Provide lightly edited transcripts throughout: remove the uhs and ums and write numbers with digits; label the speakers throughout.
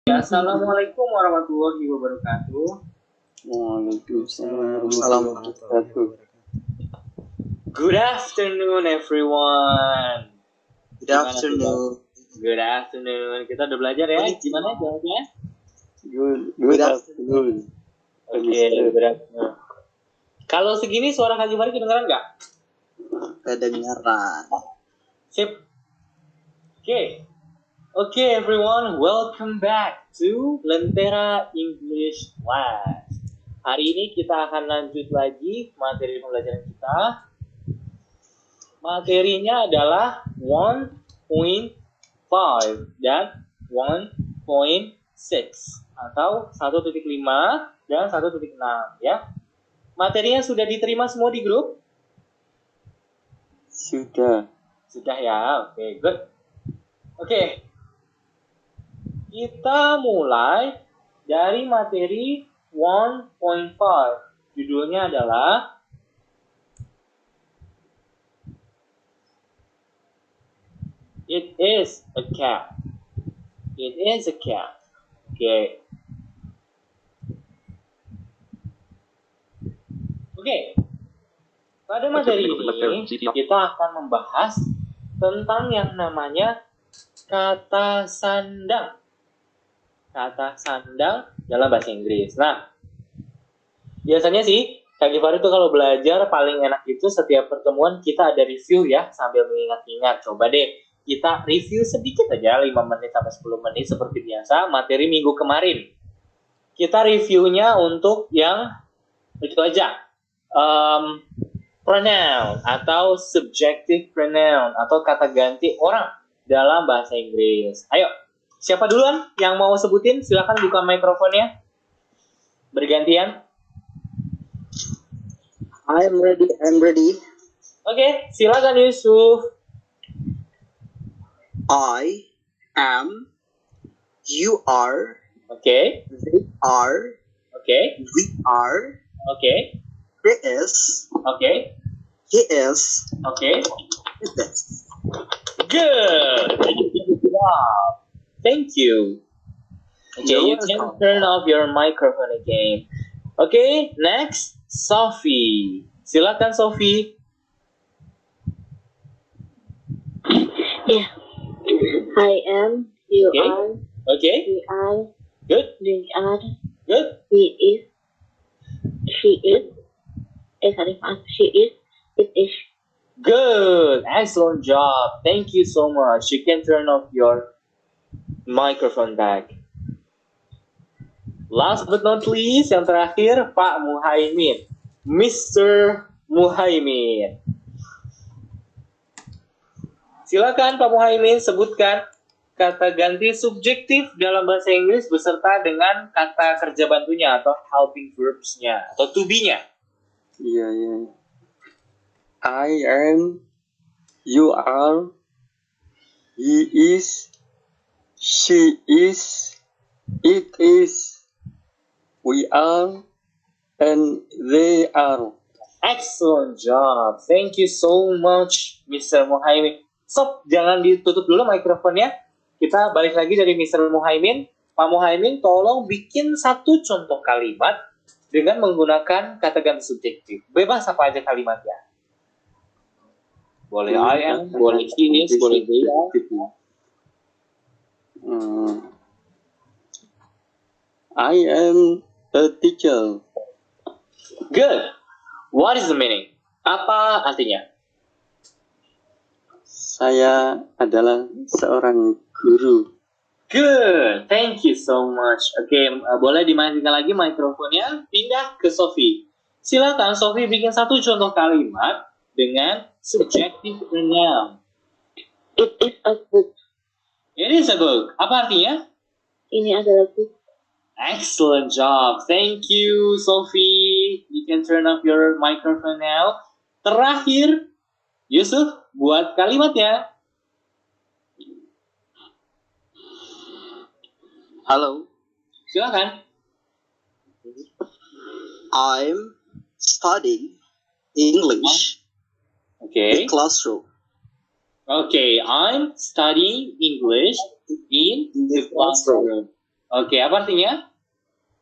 Speaker 1: Assalamualaikum warahmatullahi wabarakatuh.
Speaker 2: Waalaikumsalam warahmatullahi wabarakatuh.
Speaker 1: Good afternoon everyone.
Speaker 2: Good afternoon.
Speaker 1: Good afternoon. Kita udah belajar ya? Gimana jawabnya?
Speaker 2: Good afternoon.
Speaker 1: Oke, good afternoon. Kalau segini suara Kak Gimari kedengeran nggak?
Speaker 2: Kedengaran.
Speaker 1: Sip. Oke, everyone, welcome back to Lentera English Class. Hari ini kita akan lanjut lagi materi pembelajaran kita. Materinya adalah 1.5 dan 1.6 atau 1.5 dan 1.6 ya. Materinya sudah diterima semua di grup?
Speaker 2: Sudah
Speaker 1: ya, oke, good. Oke, kita mulai dari materi 1.5. Judulnya adalah It is a cat. It is a cat. Oke. Pada materi ini kita akan membahas tentang yang namanya kata sandang. Kata sandang dalam bahasa Inggris. Nah, biasanya sih Kak Givari tuh kalau belajar paling enak itu setiap pertemuan kita ada review ya, sambil mengingat-ingat. Coba deh kita review sedikit aja 5 menit sampai 10 menit seperti biasa materi minggu kemarin. Kita reviewnya untuk yang itu aja. Pronoun atau subjective pronoun atau kata ganti orang dalam bahasa Inggris. Ayo, siapa duluan yang mau sebutin? Silakan buka mikrofonnya. Bergantian.
Speaker 2: I'm ready.
Speaker 1: Oke, silakan Yusuf.
Speaker 2: I am. You are.
Speaker 1: Oke.
Speaker 2: They are.
Speaker 1: Oke.
Speaker 2: We are.
Speaker 1: Oke.
Speaker 2: He is.
Speaker 1: Oke.
Speaker 2: He is.
Speaker 1: Oke.
Speaker 2: It is.
Speaker 1: Good. Wow. Thank you. Okay, you can turn off your microphone again. Okay, next, Sophie. Silakan Sophie.
Speaker 3: Yeah. I am. You
Speaker 1: Okay.
Speaker 3: are.
Speaker 1: Okay.
Speaker 3: We are.
Speaker 1: Good.
Speaker 3: They are.
Speaker 1: Good.
Speaker 3: He is. She is. She is. It is.
Speaker 1: Good. Excellent job. Thank you so much. You can turn off your microphone back. Last but not least, yang terakhir, Pak Muhaimin. Mr. Muhaimin. Silakan Pak Muhaimin sebutkan kata ganti subjektif dalam bahasa Inggris beserta dengan kata kerja bantunya atau helping verbs-nya atau to be-nya.
Speaker 2: Iya. I am. You are. He is. She is. It is. We are. And they are.
Speaker 1: Excellent job. Thank you so much, Mr. Muhaimin. Stop, jangan ditutup dulu mikrofonnya. Kita balik lagi dari Mr. Muhaimin. Pak Muhaimin, tolong bikin satu contoh kalimat dengan menggunakan kata ganti subjektif. Bebas apa aja kalimatnya. Boleh I am, boleh he is, boleh they are.
Speaker 2: I am a teacher.
Speaker 1: Good. What is the meaning? Apa artinya?
Speaker 2: Saya adalah seorang guru.
Speaker 1: Good. Thank you so much. Oke, boleh dimatikan lagi mikrofonnya. Pindah ke Sophie. Silakan Sophie bikin satu contoh kalimat dengan subjective pronoun.
Speaker 3: It is a book.
Speaker 1: It is a book. Apa artinya?
Speaker 3: Ini adalah book.
Speaker 1: Excellent job. Thank you, Sophie. You can turn off your microphone now. Terakhir, Yusuf, buat kalimatnya.
Speaker 2: Halo.
Speaker 1: Silakan.
Speaker 2: I'm studying English
Speaker 1: Okay.
Speaker 2: in classroom.
Speaker 1: Okay, I'm studying English in the classroom. Oke, apa artinya?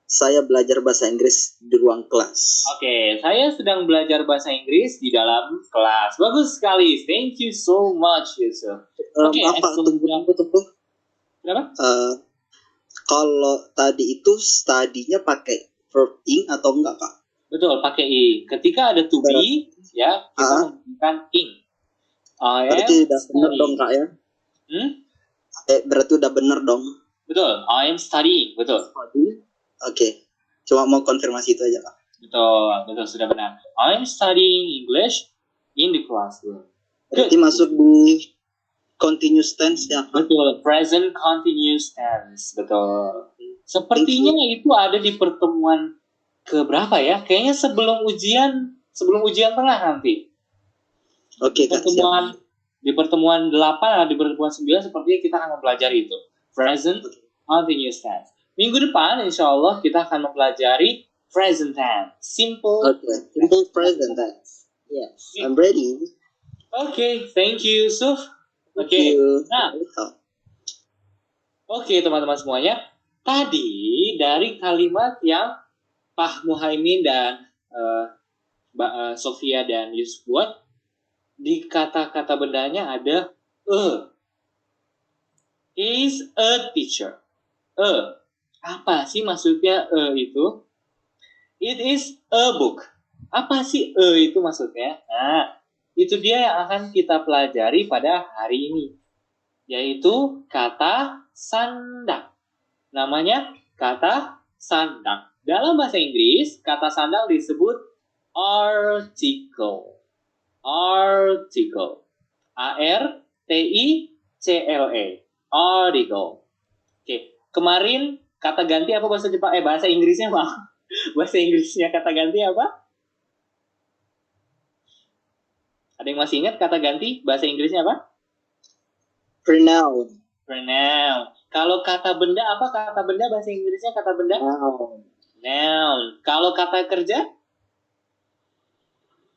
Speaker 2: Saya belajar bahasa Inggris di ruang kelas.
Speaker 1: Oke, saya sedang belajar bahasa Inggris di dalam kelas. Bagus sekali. Thank you so much, Yusuf. Oke,
Speaker 2: Maaf Pak,
Speaker 1: excellent.
Speaker 2: tunggu.
Speaker 1: Kenapa?
Speaker 2: Kalau tadi itu study-nya pakai verb ing atau enggak, Kak?
Speaker 1: Betul, pakai i. Ketika ada to be, ya, kita menggunakan ing. I
Speaker 2: Berarti
Speaker 1: am
Speaker 2: udah bener
Speaker 1: studying.
Speaker 2: dong, Kak ya? Berarti udah bener dong.
Speaker 1: Betul, I am studying. Betul.
Speaker 2: Oke. Cuma mau konfirmasi itu aja, Kak.
Speaker 1: Betul, sudah benar. I am studying English in the classroom.
Speaker 2: Berarti masuk di continuous tense ya, Kak?
Speaker 1: Betul, present continuous tense. Betul. Sepertinya itu ada di pertemuan keberapa ya? Kayaknya sebelum ujian tengah nanti.
Speaker 2: Oke, Kak, siap.
Speaker 1: Di pertemuan 8 atau di pertemuan 9 sepertinya kita akan mempelajari itu. Present continuous tense. Minggu depan insya Allah kita akan mempelajari present tense. Simple
Speaker 2: present tense. Yes, I'm ready.
Speaker 1: Oke, thank you, Yusuf. Oke, nah, oke teman-teman semuanya. Tadi dari kalimat yang Pak Muhaimin dan Mbak Sofia dan Yusuf buat, di kata-kata bendanya ada is a teacher. Apa sih maksudnya itu? It is a book. Apa sih itu maksudnya? Nah, itu dia yang akan kita pelajari pada hari ini. Yaitu kata sandang. Namanya kata sandang. Dalam bahasa Inggris, kata sandang disebut article. Article. A-R-T-I-C-L-E. Article. Oke, kemarin kata ganti apa bahasa Jepang? Bahasa Inggrisnya Pak. Bahasa Inggrisnya kata ganti apa? Ada yang masih ingat kata ganti bahasa Inggrisnya apa?
Speaker 2: Pronoun.
Speaker 1: Kalau kata benda apa kata benda bahasa Inggrisnya kata benda? Noun. Kalau kata kerja?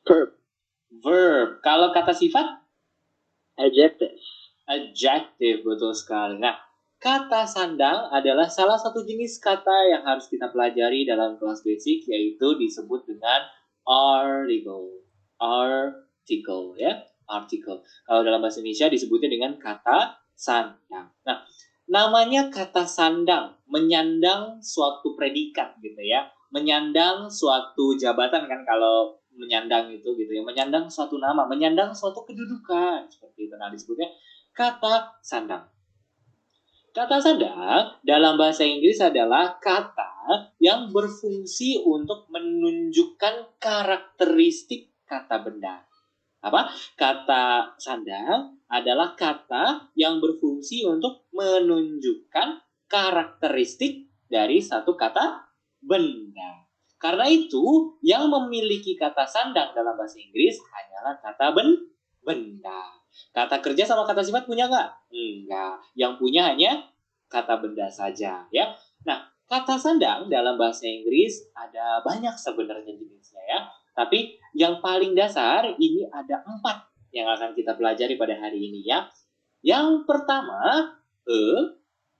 Speaker 1: Verb. Kalau kata sifat? Adjective, betul sekali. Nah, kata sandang adalah salah satu jenis kata yang harus kita pelajari dalam kelas basic, yaitu disebut dengan article. Article, ya. Article. Kalau dalam bahasa Indonesia disebutnya dengan kata sandang. Nah, namanya kata sandang, menyandang suatu predikat gitu ya. Menyandang suatu jabatan kan kalau menyandang itu gitu ya. Menyandang suatu nama, menyandang suatu kedudukan. Seperti itu nah disebutnya kata sandang. Kata sandang dalam bahasa Inggris adalah kata yang berfungsi untuk menunjukkan karakteristik kata benda. Apa? Kata sandang adalah kata yang berfungsi untuk menunjukkan karakteristik dari satu kata benda. Karena itu, yang memiliki kata sandang dalam bahasa Inggris hanyalah kata benda. Kata kerja sama kata sifat punya nggak? Enggak. Yang punya hanya kata benda saja, ya. Nah, kata sandang dalam bahasa Inggris ada banyak sebenarnya jenisnya, ya. Tapi yang paling dasar ini ada 4 yang akan kita pelajari pada hari ini, ya. Yang pertama,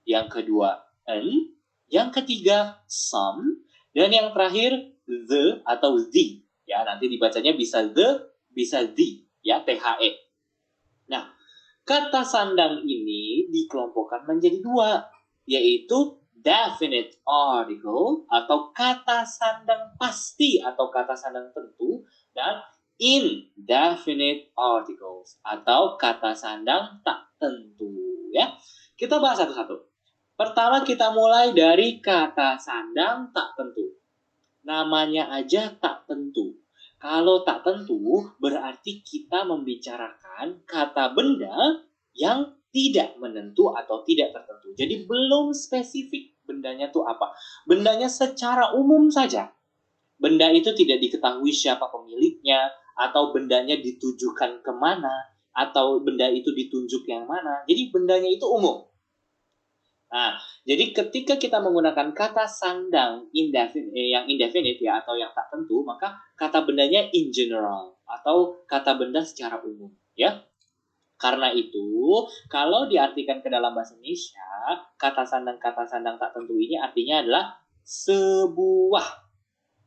Speaker 1: yang kedua, an, yang ketiga, some, dan yang terakhir, the atau the. Ya, nanti dibacanya bisa the, bisa the, ya, THE. Nah, kata sandang ini dikelompokkan menjadi 2, yaitu definite article atau kata sandang pasti atau kata sandang tentu, dan indefinite articles atau kata sandang tak tentu, ya. Kita bahas satu-satu. Pertama kita mulai dari kata sandang tak tentu. Namanya aja tak tentu. Kalau tak tentu, berarti kita membicarakan kata benda yang tidak menentu atau tidak tertentu. Jadi belum spesifik bendanya itu apa. Bendanya secara umum saja. Benda itu tidak diketahui siapa pemiliknya, atau bendanya ditujukan kemana, atau benda itu ditunjuk yang mana. Jadi bendanya itu umum. Nah, jadi ketika kita menggunakan kata sandang yang indefinite ya atau yang tak tentu, maka kata bendanya in general atau kata benda secara umum, ya. Karena itu, kalau diartikan ke dalam bahasa Indonesia, kata sandang tak tentu ini artinya adalah sebuah,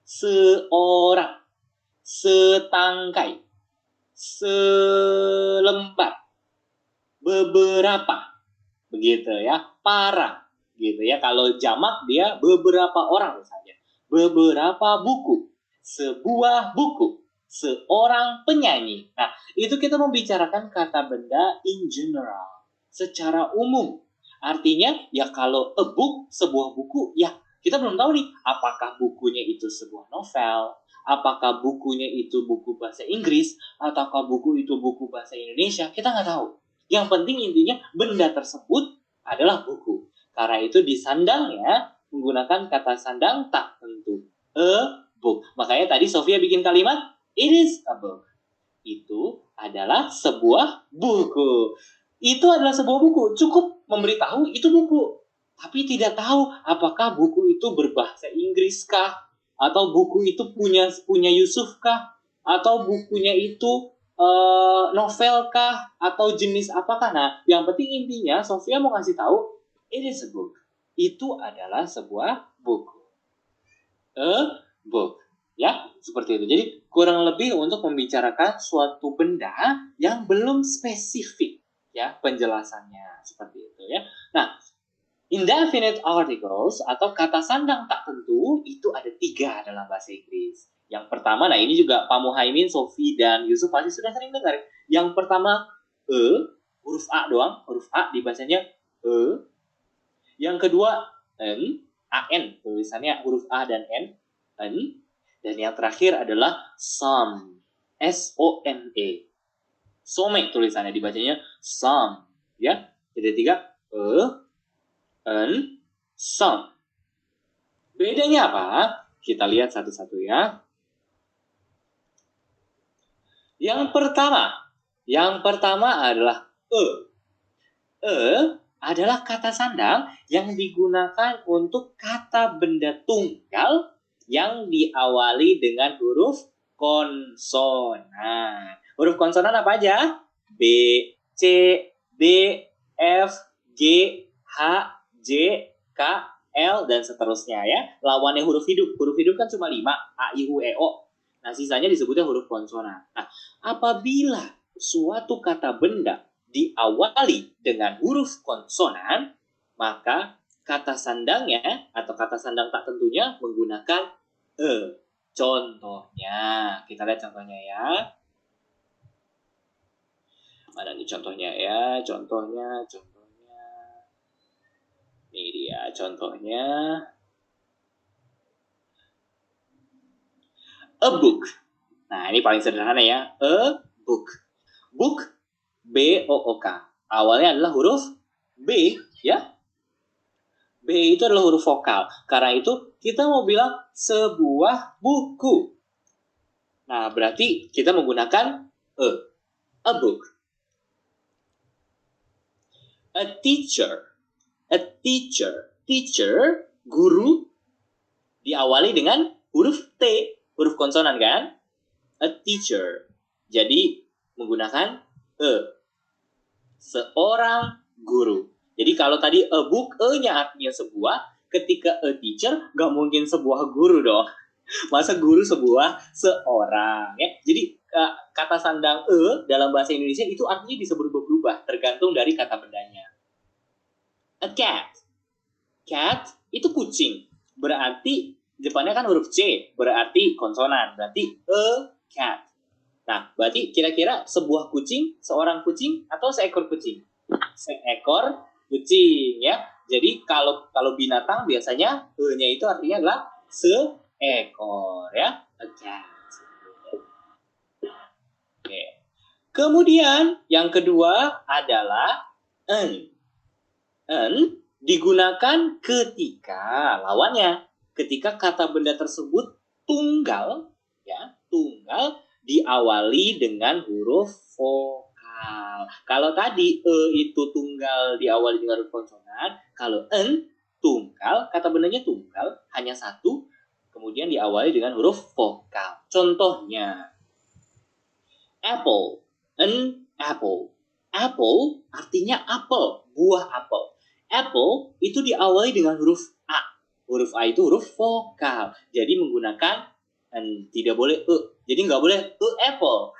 Speaker 1: seorang, setangkai, selembar, beberapa, begitu ya, para, gitu ya. Kalau jamak dia beberapa orang saja, beberapa buku, sebuah buku, seorang penyanyi. Nah, itu kita membicarakan kata benda in general, secara umum. Artinya, ya kalau a book, sebuah buku, ya kita belum tahu nih, apakah bukunya itu sebuah novel, apakah bukunya itu buku bahasa Inggris, ataukah buku itu buku bahasa Indonesia, kita nggak tahu. Yang penting intinya, benda tersebut adalah buku. Karena itu disandang ya, menggunakan kata sandang tak tentu. A book. Makanya tadi Sofia bikin kalimat, it is a book. Itu adalah sebuah buku. Itu adalah sebuah buku. Cukup memberitahu itu buku. Tapi tidak tahu apakah buku itu berbahasa Inggris kah? Atau buku itu punya Yusuf kah? Atau bukunya itu novel kah? Atau jenis apakah? Nah, yang penting intinya Sofia mau kasih tahu, it is a book. Itu adalah sebuah buku. A book. Ya, seperti itu. Jadi kurang lebih untuk membicarakan suatu benda yang belum spesifik ya penjelasannya seperti itu ya. Nah, indefinite articles atau kata sandang tak tentu itu ada 3 dalam bahasa Inggris. Yang pertama, nah ini juga Pak Muhaimin, Sofi dan Yusuf pasti sudah sering dengar. Yang pertama huruf A doang, huruf A dibacanya Yang kedua an, tulisannya huruf A dan N. Dan yang terakhir adalah some, S-O-M-E. Some tulisannya dibacanya some, ya. Jadi 3, some. Bedanya apa? Kita lihat satu-satu ya. Yang pertama adalah adalah kata sandang yang digunakan untuk kata benda tunggal yang diawali dengan huruf konsonan. Huruf konsonan apa aja? B, C, D, F, G, H, J, K, L, dan seterusnya ya. Lawannya huruf hidup. Huruf hidup kan cuma 5, A, I, U, E, O. Nah, sisanya disebutnya huruf konsonan. Nah, apabila suatu kata benda diawali dengan huruf konsonan, maka kata sandangnya atau kata sandang tak tentunya menggunakan Contohnya, kita lihat contohnya ya. Mana nih contohnya ya? Contohnya. Ini dia contohnya. A book. Nah, ini paling sederhana ya. A book. Book, B-O-O-K. Awalnya adalah huruf B, ya. B itu adalah huruf vokal. Karena itu kita mau bilang sebuah buku. Nah, berarti kita menggunakan a book. A teacher, guru, diawali dengan huruf T, huruf konsonan kan? A teacher. Jadi menggunakan seorang guru. Jadi kalau tadi a book, E-nya artinya sebuah, ketika a teacher, gak mungkin sebuah guru dong. Masa guru seorang. Ya? Jadi kata sandang dalam bahasa Indonesia itu artinya bisa berubah-ubah, tergantung dari kata bendanya. A cat. Cat itu kucing. Berarti depannya kan huruf C, berarti konsonan. Berarti a cat. Nah, berarti kira-kira sebuah kucing, seorang kucing, atau seekor kucing? Seekor kucing, ya. Jadi kalau binatang biasanya E-nya itu artinya adalah seekor, ya. A cat. Oke. Kemudian yang kedua adalah an. An digunakan ketika lawannya, ketika kata benda tersebut tunggal, ya, tunggal diawali dengan huruf vokal. Kalau tadi itu tunggal diawali dengan huruf konsonan, kalau en tunggal, kata bendanya tunggal, hanya satu, kemudian diawali dengan huruf vokal. Contohnya, apple, an apple. Apple artinya apel, buah apel. Apple itu diawali dengan huruf A. Huruf A itu huruf vokal. Jadi menggunakan tidak boleh Jadi nggak boleh apple.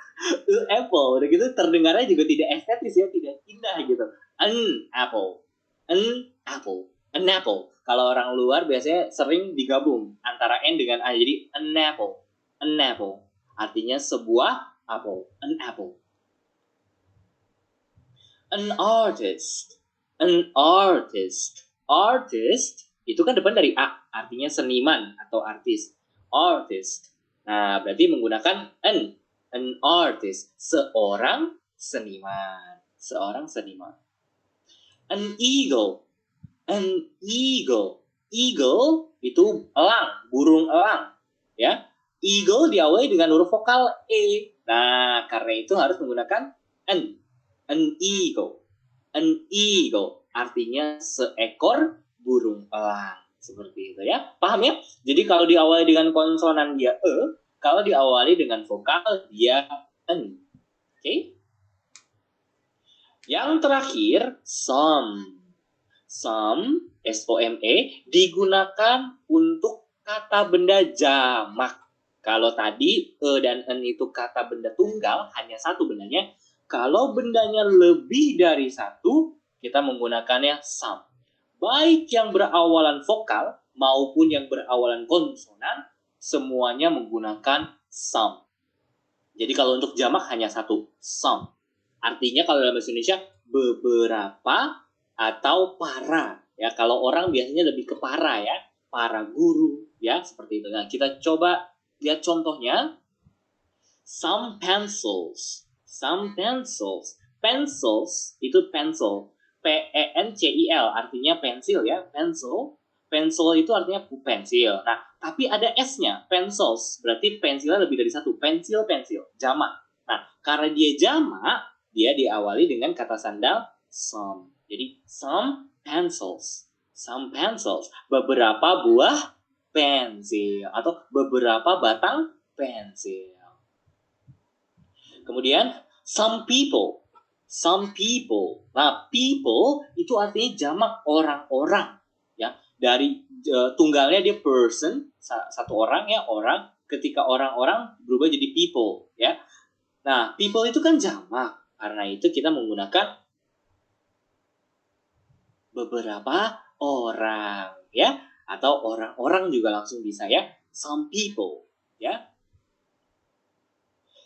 Speaker 1: Apple. Udah gitu terdengarnya juga tidak estetis ya, tidak indah gitu. An apple. An apple. An apple. Kalau orang luar biasanya sering digabung antara N dengan A. Jadi an apple. An apple. Artinya sebuah apple. An apple. An artist. An artist. Artist itu kan depan dari A, artinya seniman atau artis. Artist. Nah, berarti menggunakan an artist, seorang seniman. Seorang seniman. An eagle. An eagle. Eagle itu elang, burung elang, ya. Eagle diawali dengan huruf vokal E. Nah, karena itu harus menggunakan an. An eagle. An eagle artinya seekor burung elang. Seperti itu ya. Paham ya? Jadi kalau diawali dengan konsonan dia kalau diawali dengan vokal dia an. Oke? Yang terakhir, some. Some, S-O-M-E, digunakan untuk kata benda jamak. Kalau tadi dan n itu kata benda tunggal, hanya satu bendanya. Kalau bendanya lebih dari satu, kita menggunakannya some. Baik yang berawalan vokal maupun yang berawalan konsonan, semuanya menggunakan some. Jadi kalau untuk jamak hanya satu, some. Artinya kalau dalam bahasa Indonesia, beberapa atau para. Ya, kalau orang biasanya lebih ke para ya, para guru ya, seperti itu. Nah, kita coba lihat contohnya. Some pencils. Some pencils. Pencils itu pencil. P-E-N-C-I-L artinya pensil ya, pencil. Pencil itu artinya pensil. Nah, tapi ada S-nya, pencils. Berarti pensilnya lebih dari satu. Pensil, jamak. Nah, karena dia jamak, dia diawali dengan kata sandal some. Jadi, some pencils. Some pencils. Beberapa buah pensil. Atau beberapa batang pensil. Kemudian, some people. Some people. Nah, people itu artinya jamak orang-orang. Ya, dari tunggalnya dia person, satu orang ya, orang. Ketika orang-orang berubah jadi people. Ya. Nah, people itu kan jamak. Karena itu kita menggunakan beberapa orang. Ya, atau orang-orang juga langsung bisa ya. Some people. Ya.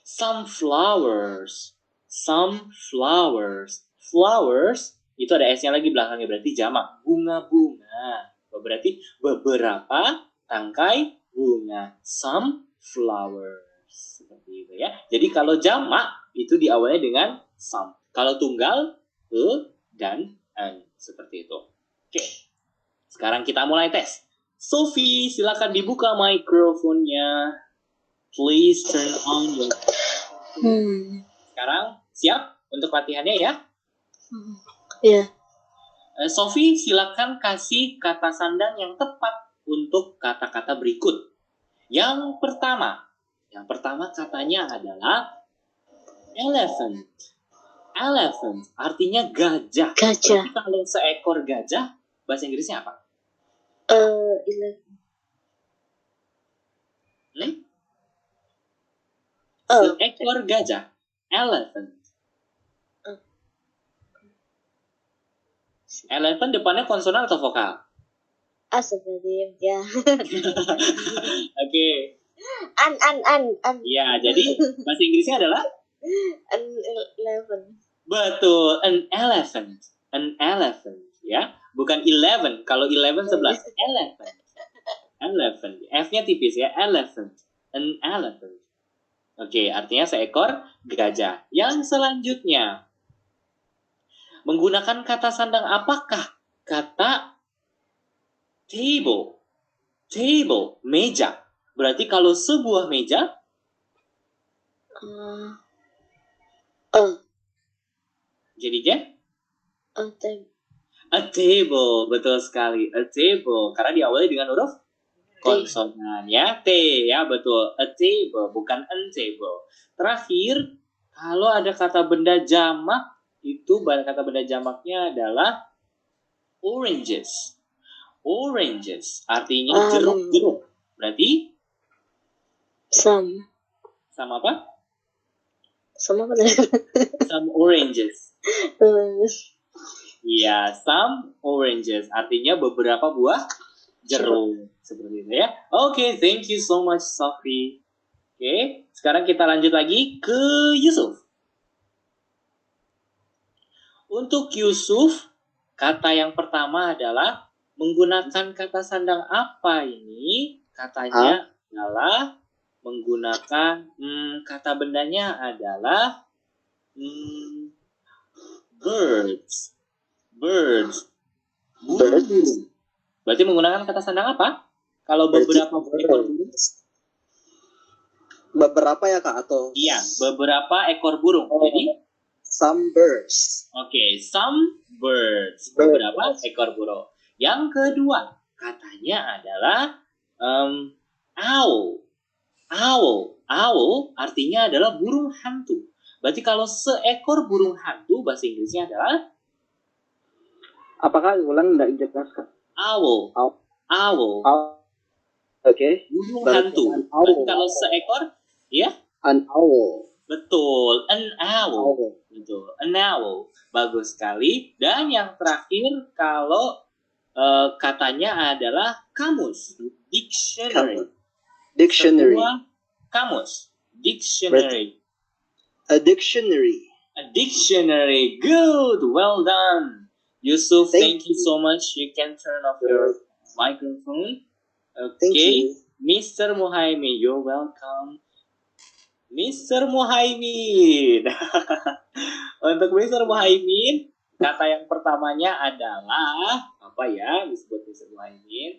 Speaker 1: Some flowers. Some flowers. Flowers itu ada S-nya lagi belakangnya, berarti jamak. Bunga-bunga. Berarti beberapa tangkai bunga. Some flowers. Seperti itu ya. Jadi kalau jamak itu diawali dengan some. Kalau tunggal dan an. Seperti itu. Oke. Sekarang kita mulai tes. Sophie, silakan dibuka mikrofonnya. Please turn on your. Sekarang siap untuk latihannya ya?
Speaker 3: Ya.
Speaker 1: Sophie, silakan kasih kata sandang yang tepat untuk kata-kata berikut. Yang pertama katanya adalah elephant. Elephant artinya gajah.
Speaker 3: Gajah.
Speaker 1: Berarti kalau seekor gajah, bahasa Inggrisnya apa?
Speaker 3: 11.
Speaker 1: Seekor gajah. Elephant. Elephant depannya konsonan atau vokal?
Speaker 3: Seperti ya.
Speaker 1: Oke.
Speaker 3: An.
Speaker 1: Ya, jadi bahasa Inggrisnya adalah?
Speaker 3: An 11.
Speaker 1: Betul, an elephant. An elephant, ya. Bukan 11. Kalau 11 11. Elephant. Elephant. F-nya tipis ya, elephant. An elephant. Oke, artinya seekor gajah. Yang selanjutnya, menggunakan kata sandang apakah? Kata table. Table, meja. Berarti kalau sebuah meja, jadinya a table. Betul sekali, a table. Karena diawali dengan huruf konsonan ya, T ya, betul. A table, bukan untable. Terakhir, kalau ada kata benda jamak itu kata benda jamaknya adalah oranges. Oranges artinya jeruk. Berarti
Speaker 3: Some
Speaker 1: apa?
Speaker 3: apa tadi?
Speaker 1: Some oranges.
Speaker 3: Eh,
Speaker 1: Iya, some oranges artinya beberapa buah jeruk. Seperti itu ya. Oke, thank you so much Sophie. Oke, sekarang kita lanjut lagi ke Yusuf. Untuk Yusuf, kata yang pertama adalah menggunakan kata sandang apa ini? Katanya adalah menggunakan kata bendanya adalah birds. Birds. Burung. Berarti menggunakan kata sandang apa? Kalau beberapa ekor burung?
Speaker 2: Beberapa ya Kak atau?
Speaker 1: Iya, beberapa ekor burung. Jadi
Speaker 2: some birds.
Speaker 1: Oke, some birds. Beberapa ekor burung. Yang kedua, katanya adalah owl. Owl. Owl artinya adalah burung hantu. Berarti kalau seekor burung hantu, bahasa Inggrisnya adalah
Speaker 2: Apakah ulang tidak jelas Kak?
Speaker 1: owl. Owl.
Speaker 2: Oke.
Speaker 1: Burung hantu. Berarti kalau seekor, ya?
Speaker 2: An owl.
Speaker 1: Betul, an owl. Betul, an owl. Bagus sekali. Dan yang terakhir, kalau katanya adalah kamus. Dictionary.
Speaker 2: Dictionary.
Speaker 1: Sebuah kamus. Dictionary.
Speaker 2: A dictionary.
Speaker 1: A dictionary. Good. Well done. Yusuf, thank you so much. You can turn off your microphone.
Speaker 2: Thank
Speaker 1: Okay.
Speaker 2: you.
Speaker 1: Mr. Muhaimin, you're welcome. Mr. Muhaimin. Untuk Mr. Muhaimin, kata yang pertamanya adalah apa ya disebut Mr. Muhaimin?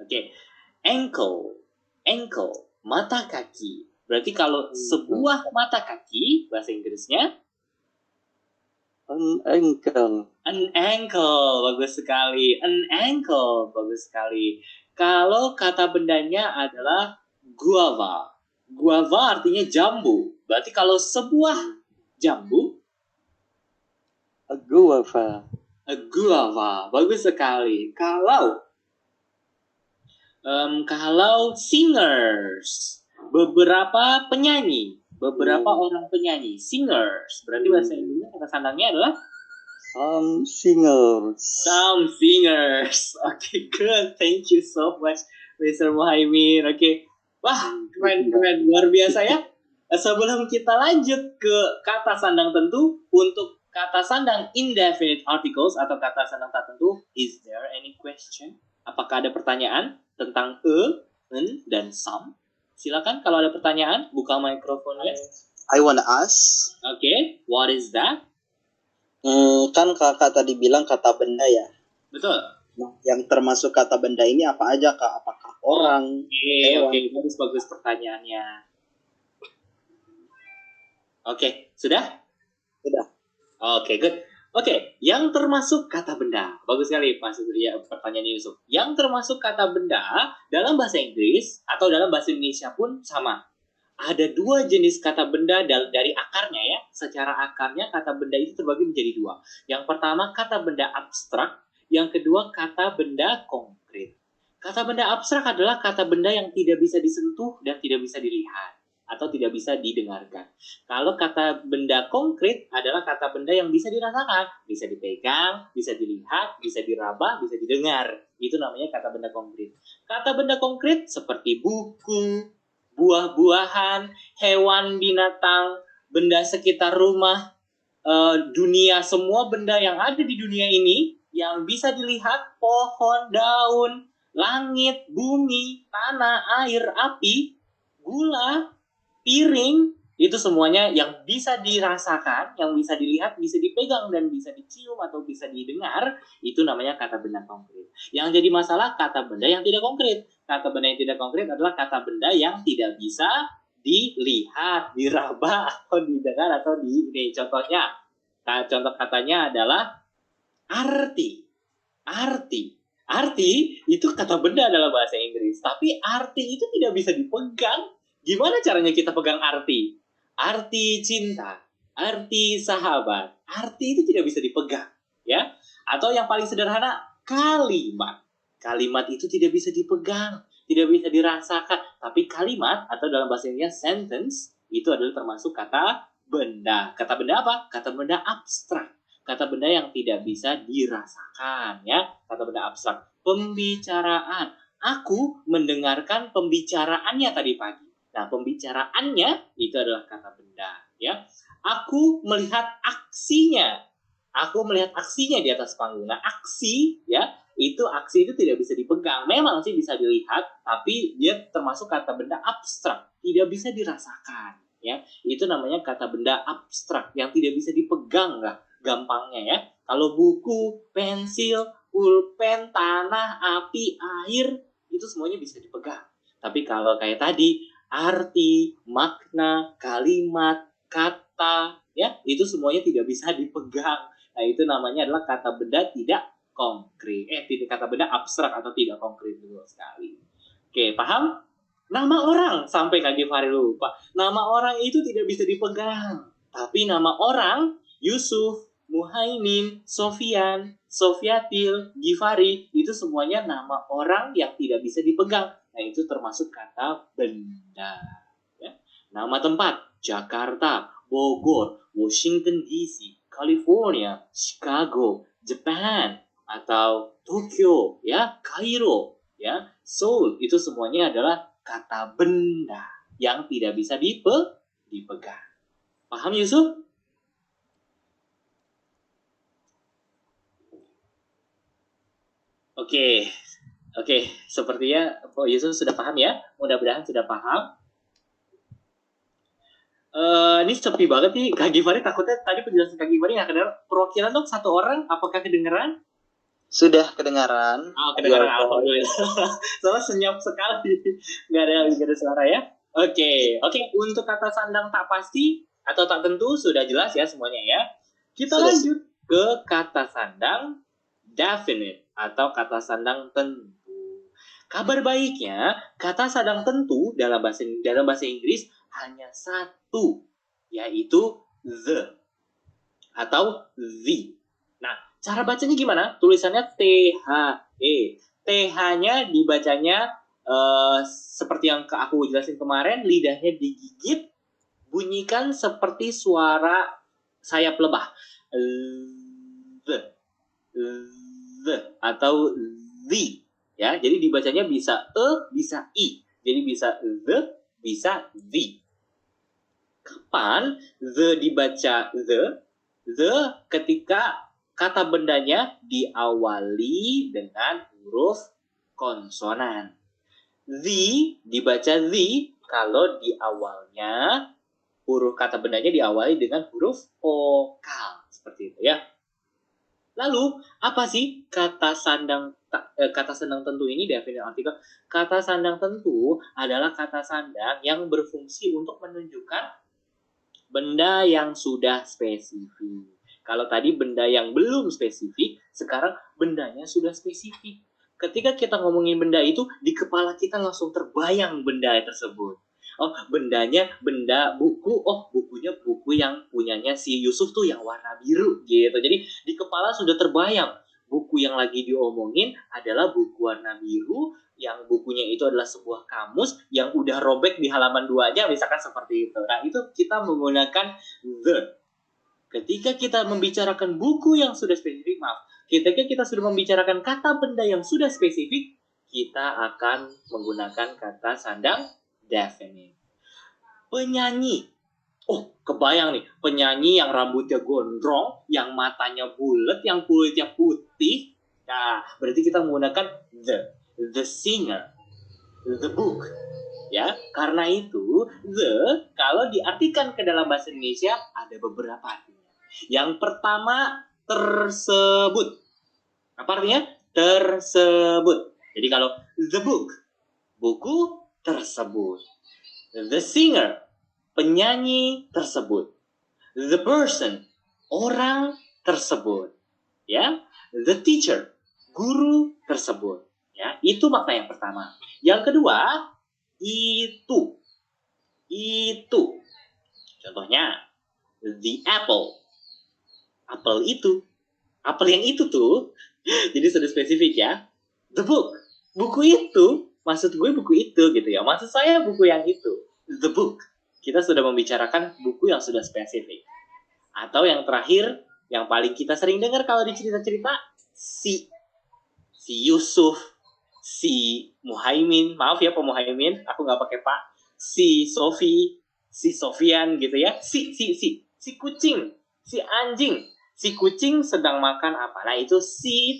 Speaker 1: Oke. Ankle. Ankle, mata kaki. Berarti kalau sebuah mata kaki, bahasa Inggrisnya
Speaker 2: An ankle.
Speaker 1: an ankle. Bagus sekali. An ankle. Bagus sekali. Kalau kata bendanya adalah guava. Guava artinya jambu. Berarti kalau sebuah jambu,
Speaker 2: A guava.
Speaker 1: a guava. Bagus sekali. Kalau singers, beberapa penyanyi, beberapa orang penyanyi, singers. Berarti bahasa Indonesia kata sandangnya adalah
Speaker 2: Some singers.
Speaker 1: some singers. Oke, good. Thank you so much, Mr. Muhaimin. Oke. Wah, keren, luar biasa ya. Sebelum kita lanjut ke kata sandang tentu, untuk kata sandang indefinite articles atau kata sandang tak tentu, is there any question? Apakah ada pertanyaan tentang en, dan some? Silakan kalau ada pertanyaan, buka mikrofonnya.
Speaker 2: I wanna ask.
Speaker 1: Oke, what is that?
Speaker 2: Kan kakak tadi bilang kata benda ya.
Speaker 1: Betul.
Speaker 2: Nah, yang termasuk kata benda ini apa aja Kak? Apakah orang?
Speaker 1: Oke, bagus pertanyaannya. Oke, sudah?
Speaker 2: Sudah.
Speaker 1: Oke, good. Oke, yang termasuk kata benda. Bagus sekali ya, pertanyaan Yusuf. Yang termasuk kata benda dalam bahasa Inggris atau dalam bahasa Indonesia pun sama. Ada dua jenis kata benda dari akarnya ya. Secara akarnya kata benda itu terbagi menjadi dua. Yang pertama kata benda abstrak, yang kedua kata benda konkret. Kata benda abstrak adalah kata benda yang tidak bisa disentuh dan tidak bisa dilihat atau tidak bisa didengarkan. Kalau kata benda konkret adalah kata benda yang bisa dirasakan, bisa dipegang, bisa dilihat, bisa diraba, bisa didengar. Itu namanya kata benda konkret. Kata benda konkret seperti buku, buah-buahan, hewan, binatang, benda sekitar rumah, dunia, semua benda yang ada di dunia ini yang bisa dilihat, pohon, daun, langit, bumi, tanah, air, api, gula, piring, itu semuanya yang bisa dirasakan, yang bisa dilihat, bisa dipegang, dan bisa dicium atau bisa didengar, itu namanya kata benda konkret. Yang jadi masalah kata benda yang tidak konkret. Kata benda yang tidak konkret adalah kata benda yang tidak bisa dilihat, diraba, atau didengar, atau ini contohnya. Contoh katanya adalah arti. Arti itu kata benda dalam bahasa Inggris, tapi arti itu tidak bisa dipegang. Gimana caranya kita pegang arti? Arti cinta, arti sahabat. Arti itu tidak bisa dipegang, ya. Atau yang paling sederhana, kalimat. Kalimat itu tidak bisa dipegang, tidak bisa dirasakan. Tapi kalimat atau dalam bahasa Inggris sentence itu adalah termasuk kata benda. Kata benda apa? Kata benda abstrak. Kata benda yang tidak bisa dirasakan, ya. Kata benda abstrak. Pembicaraan. Aku mendengarkan pembicaraannya tadi pagi. Nah, pembicaraannya itu adalah kata benda, ya. Aku melihat aksinya. Aku melihat aksinya di atas panggung. Nah, aksi, ya, aksi itu tidak bisa dipegang. Memang sih bisa dilihat, tapi dia termasuk kata benda abstrak, tidak bisa dirasakan, ya. Itu namanya kata benda abstrak yang tidak bisa dipegang lah gampangnya, ya. Kalau buku, pensil, pulpen, tanah, api, air, itu semuanya bisa dipegang. Tapi kalau kayak tadi, arti, makna, kalimat, kata, ya, itu semuanya tidak bisa dipegang. Nah, itu namanya adalah kata benda tidak konkret. Tidak, kata benda abstrak atau tidak konkret dulu sekali. Oke, paham? Nama orang, sampai Kak Gifari lupa. Nama orang itu tidak bisa dipegang. Tapi nama orang, Yusuf, Muhaimin, Sofian, Sofiatil, Gifari, itu semuanya nama orang yang tidak bisa dipegang. Nah, itu termasuk kata benda. Ya. Nama tempat, Jakarta, Bogor, Washington DC, California, Chicago, Japan, atau Tokyo, ya, Kairo, ya, Seoul, itu semuanya adalah kata benda yang tidak bisa dipegang. Paham, Yusuf? Oke, sepertinya Yusuf sudah paham ya. Mudah-mudahan sudah paham. Ini sepi banget nih, Kak Gifari. Takutnya tadi penjelasan Kak Gifari nggak kedengeran. Perwakilan dong satu orang, apakah kedengeran?
Speaker 2: Sudah kedengaran.
Speaker 1: Oh, kedengeran. Alhamdulillah. Soalnya senyap sekali. Nggak ada suara ya. Oke. Untuk kata sandang tak pasti atau tak tentu sudah jelas ya semuanya ya. Kita
Speaker 2: Sudah.
Speaker 1: lanjut ke kata sandang definite atau kata sandang tentu. Kabar baiknya, kata sandang tentu dalam bahasa Inggris hanya satu, yaitu the atau the. Nah, cara bacanya gimana? Tulisannya THE. TH-nya dibacanya seperti yang aku jelasin kemarin, lidahnya digigit, bunyikan seperti suara sayap lebah. The atau the, ya. Jadi dibacanya bisa bisa i. Jadi bisa the, bisa the. Kapan the dibaca the ketika kata bendanya diawali dengan huruf konsonan. The dibaca the kalau di awalnya huruf kata bendanya diawali dengan huruf vokal. Seperti itu ya. Lalu, apa sih kata sandang tentu ini? Definisi artikel. Kata sandang tentu adalah kata sandang yang berfungsi untuk menunjukkan benda yang sudah spesifik. Kalau tadi benda yang belum spesifik, sekarang bendanya sudah spesifik. Ketika kita ngomongin benda itu, di kepala kita langsung terbayang benda tersebut. Oh, bendanya benda buku. Oh, bukunya buku yang punyanya si Yusuf tuh yang warna biru gitu. Jadi di kepala sudah terbayang buku yang lagi diomongin adalah buku warna biru, yang bukunya itu adalah sebuah kamus yang udah robek di halaman 2-nya, misalkan seperti itu. Nah, itu kita menggunakan the. Ketika kita membicarakan buku yang sudah spesifik, ketika kita sudah membicarakan kata benda yang sudah spesifik, kita akan menggunakan kata sandang definite. Penyanyi. Oh, kebayang nih, penyanyi yang rambutnya gondrong, yang matanya bulat, yang kulitnya putih. Nah, berarti kita menggunakan the singer, the book. Ya, karena itu the kalau diartikan ke dalam bahasa Indonesia ada beberapa artinya. Yang pertama, tersebut. Apa artinya? Tersebut. Jadi kalau the book, buku tersebut. The singer, penyanyi tersebut. The person, orang tersebut. Ya, the teacher, guru tersebut. Ya, itu makna yang pertama. Yang kedua, itu. Contohnya, The apple. Apel itu. Apel yang itu tuh. Jadi sudah spesifik ya. The book. Buku itu. Maksud gue buku itu gitu ya. Maksud saya buku yang itu. The book. Kita sudah membicarakan buku yang sudah spesifik. Atau yang terakhir, yang paling kita sering dengar kalau di cerita-cerita, si Yusuf, si Muhaimin, maaf ya Pak Muhaimin, aku nggak pakai Pak, si Sofi, si Sofian gitu ya, si kucing, si anjing, si kucing sedang makan apa? Nah itu si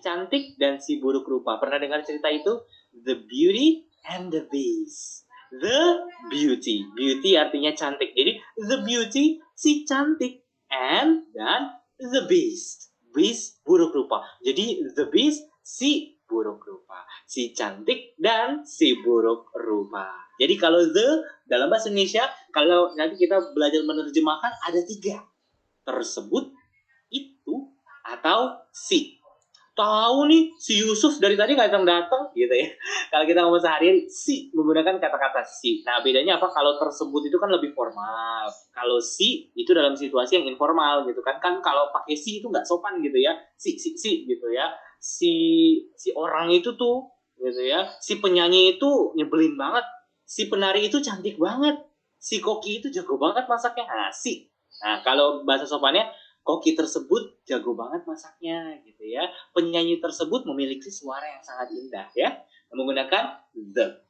Speaker 1: cantik dan si buruk rupa. Pernah dengar cerita itu? The Beauty and the Beast. The Beauty. Beauty artinya cantik. Jadi the Beauty si cantik dan the Beast. Beast buruk rupa. Jadi the Beast si buruk rupa. Si cantik dan si buruk rupa. Jadi kalau the dalam bahasa Indonesia, kalau nanti kita belajar menerjemahkan ada 3. Tersebut, itu, atau si. Tahu nih si Yusuf dari tadi nggak datang gitu ya. Kalau kita ngomong sehari-hari, si menggunakan kata-kata si. Nah bedanya apa? Kalau tersebut itu kan lebih formal. Kalau si itu dalam situasi yang informal gitu kan. Kan kalau pakai si itu nggak sopan gitu ya. Si gitu ya. Si orang itu tuh gitu ya. Si penyanyi itu nyebelin banget. Si penari itu cantik banget. Si koki itu jago banget masaknya. Nah si. Nah kalau bahasa sopannya, koki tersebut jago banget masaknya gitu ya. Penyanyi tersebut memiliki suara yang sangat indah ya. Menggunakan the.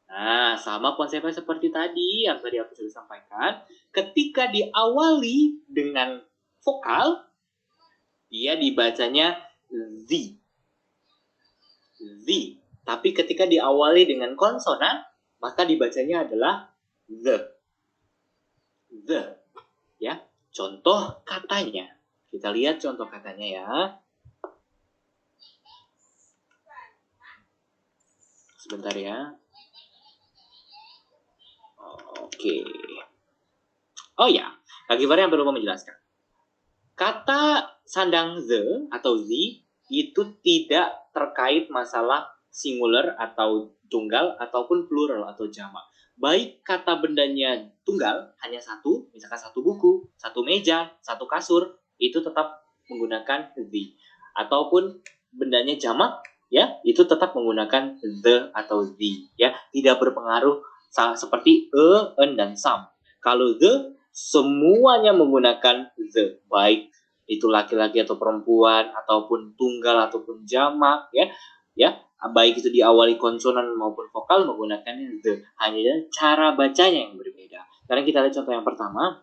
Speaker 1: Nah, sama konsepnya seperti tadi yang tadi aku sudah sampaikan. Ketika diawali dengan vokal, dia dibacanya the. The. Tapi ketika diawali dengan konsonan, maka dibacanya adalah the. The. Ya. Contoh katanya. Kita lihat contoh katanya ya. Sebentar ya. Oke. Oh ya, Kak Givari yang perlu menjelaskan. Kata sandang the atau the itu tidak terkait masalah singular atau tunggal ataupun plural atau jamak. Baik kata bendanya tunggal, hanya satu, misalkan satu buku, satu meja, satu kasur, itu tetap menggunakan the. Ataupun bendanya jamak, ya, itu tetap menggunakan the atau the, ya. Tidak berpengaruh seperti an, dan some. Kalau the, semuanya menggunakan the, baik itu laki-laki atau perempuan, ataupun tunggal ataupun jamak, ya, baik itu diawali konsonan maupun vokal menggunakan the. Hanya cara bacanya yang berbeda. Sekarang kita lihat contoh yang pertama.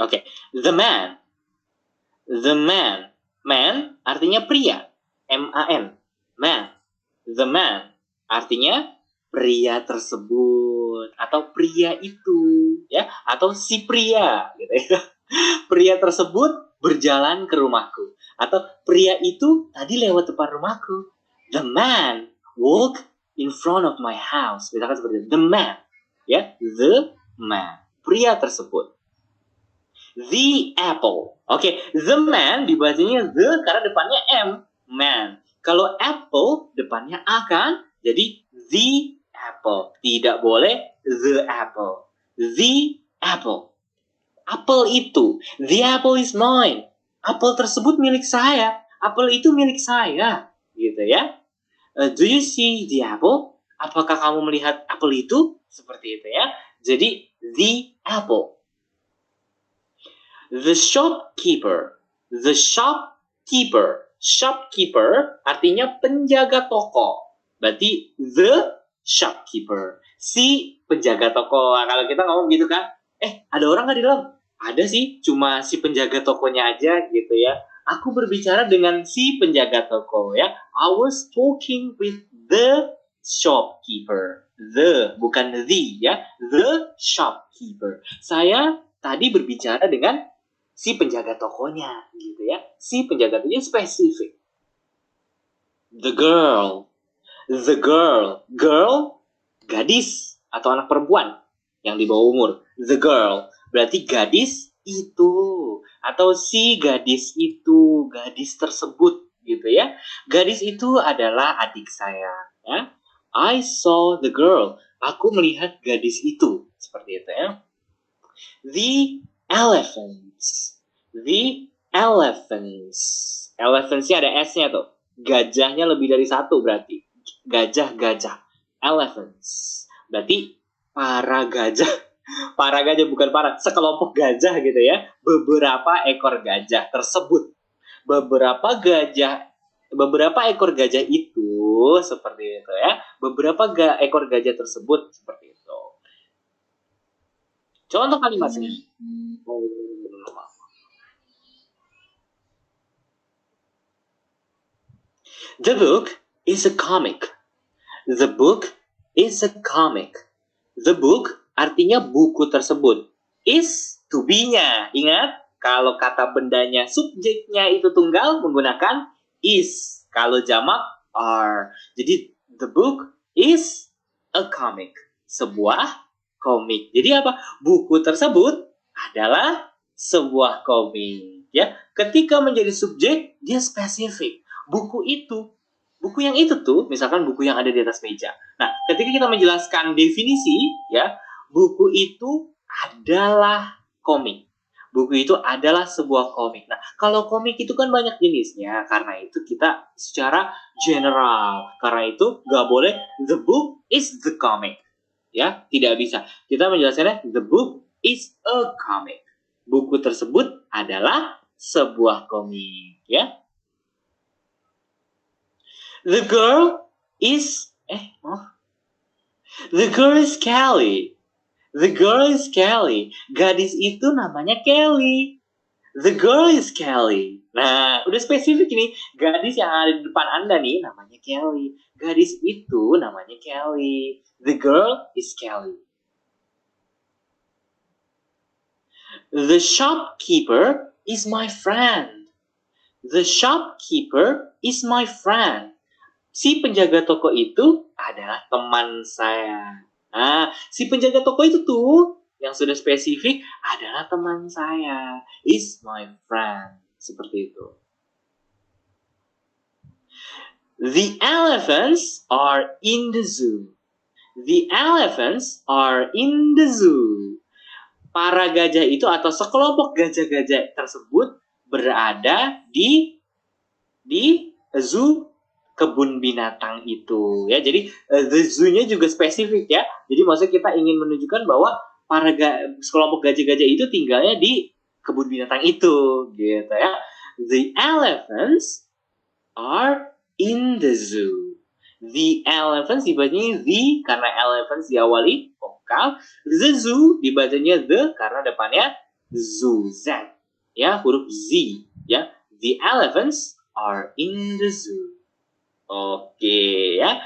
Speaker 1: Oke, the man. The man. Man artinya pria. M-A-N. Man. The man artinya pria tersebut atau pria itu, ya, atau si pria gitu ya. Pria tersebut berjalan ke rumahku atau pria itu tadi lewat depan rumahku. The man walk in front of my house. Misalkan seperti itu. The man, ya, the man, pria tersebut. The apple. Oke, the man dibacanya the karena depannya M, man. Kalau apple depannya A kan? Jadi the apple. Tidak boleh the apple. The apple. Apel itu. The apple is mine. Apel tersebut milik saya. Apel itu milik saya. Gitu ya. Do you see the apple? Apakah kamu melihat apel itu? Seperti itu ya. Jadi the apple. The shopkeeper. The shopkeeper. Shopkeeper artinya penjaga toko. Berarti the shopkeeper. Si penjaga toko. Nah, kalau kita ngomong gitu kan, ada orang nggak di dalam? Ada sih, cuma si penjaga tokonya aja gitu ya. Aku berbicara dengan si penjaga toko ya. I was talking with the shopkeeper. The, bukan the ya. The shopkeeper. Saya tadi berbicara dengan si penjaga tokonya gitu ya. Si penjaga tokonya spesifik. The girl. The girl. Girl, gadis atau anak perempuan yang di bawah umur. The girl berarti gadis itu, atau si gadis itu, gadis tersebut gitu ya. Gadis itu adalah adik saya ya. I saw the girl. Aku melihat gadis itu. Seperti itu ya. The elephants. The elephants. Elephants-nya ada S-nya tuh. Gajahnya lebih dari satu berarti. Gajah-gajah. Elephants. Berarti para gajah. Para gajah bukan para. Sekelompok gajah gitu ya. Beberapa ekor gajah tersebut. Beberapa ekor gajah itu seperti itu ya. Beberapa ekor gajah tersebut seperti itu. Contoh kalimatnya. The book is a comic. The book is a comic. The book artinya buku tersebut. Is to be-nya. Ingat, kalau kata bendanya subjeknya itu tunggal menggunakan is. Kalau jamak are. Jadi the book is a comic. Sebuah komik. Jadi apa? Buku tersebut adalah sebuah komik. Ya, ketika menjadi subjek dia spesifik. Buku yang itu tuh, misalkan buku yang ada di atas meja. Nah, ketika kita menjelaskan definisi, ya, buku itu adalah komik. Buku itu adalah sebuah komik. Nah, kalau komik itu kan banyak jenisnya, karena itu kita secara general. Karena itu nggak boleh the book is the comic. Ya, tidak bisa. Kita menjelaskannya the book is a comic. Buku tersebut adalah sebuah komik, ya. The girl is The girl is Kelly. The girl is Kelly. Gadis itu namanya Kelly. The girl is Kelly. Nah, udah spesifik ini. Gadis yang ada di depan Anda nih namanya Kelly. Gadis itu namanya Kelly. The girl is Kelly. The shopkeeper is my friend. The shopkeeper is my friend. Si penjaga toko itu adalah teman saya. Nah, si penjaga toko itu tuh yang sudah spesifik adalah teman saya. Is my friend. Seperti itu. The elephants are in the zoo. The elephants are in the zoo. Para gajah itu atau sekelompok gajah-gajah tersebut berada di zoo, kebun binatang itu ya. Jadi the zoo-nya juga spesifik ya. Jadi maksudnya kita ingin menunjukkan bahwa para sekelompok gajah-gajah itu tinggalnya di kebun binatang itu gitu ya. The elephants are in the zoo. The elephants dibacanya the karena elephants diawali vokal. The zoo dibacanya the karena depannya zoo, z ya, huruf z ya. The elephants are in the zoo. Oke ya.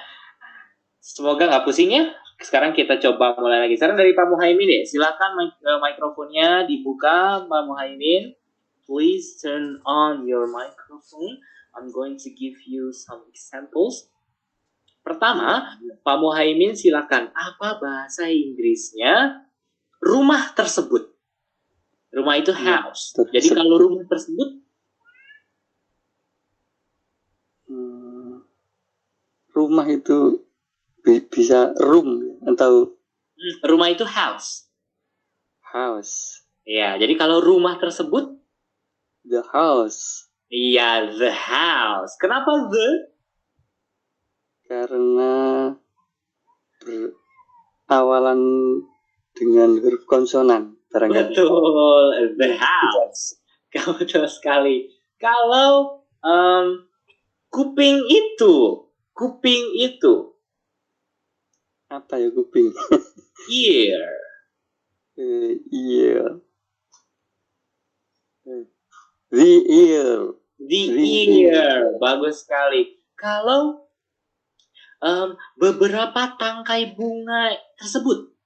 Speaker 1: Semoga nggak pusing ya. Sekarang kita coba mulai lagi. Sekarang dari Pak Muhaimin deh. Silakan mikrofonnya dibuka, Pak Muhaimin. Please turn on your microphone. I'm going to give you some examples. Pertama, Pak Muhaimin silakan. Apa bahasa Inggrisnya rumah tersebut? Rumah itu house. Jadi kalau rumah tersebut
Speaker 4: rumah itu bisa room atau
Speaker 1: rumah itu house.
Speaker 4: House.
Speaker 1: Ya, jadi kalau rumah tersebut
Speaker 4: The house.
Speaker 1: iya, the house. Kenapa the?
Speaker 4: Karena berawalan dengan huruf konsonan barangkali.
Speaker 1: Betul, the house. Kamu betul sekali. Kalau kuping itu
Speaker 4: Apa ya kuping?
Speaker 1: ear.
Speaker 4: Ear. The ear.
Speaker 1: The ear. Bagus sekali. Kalau beberapa tangkai bunga tersebut,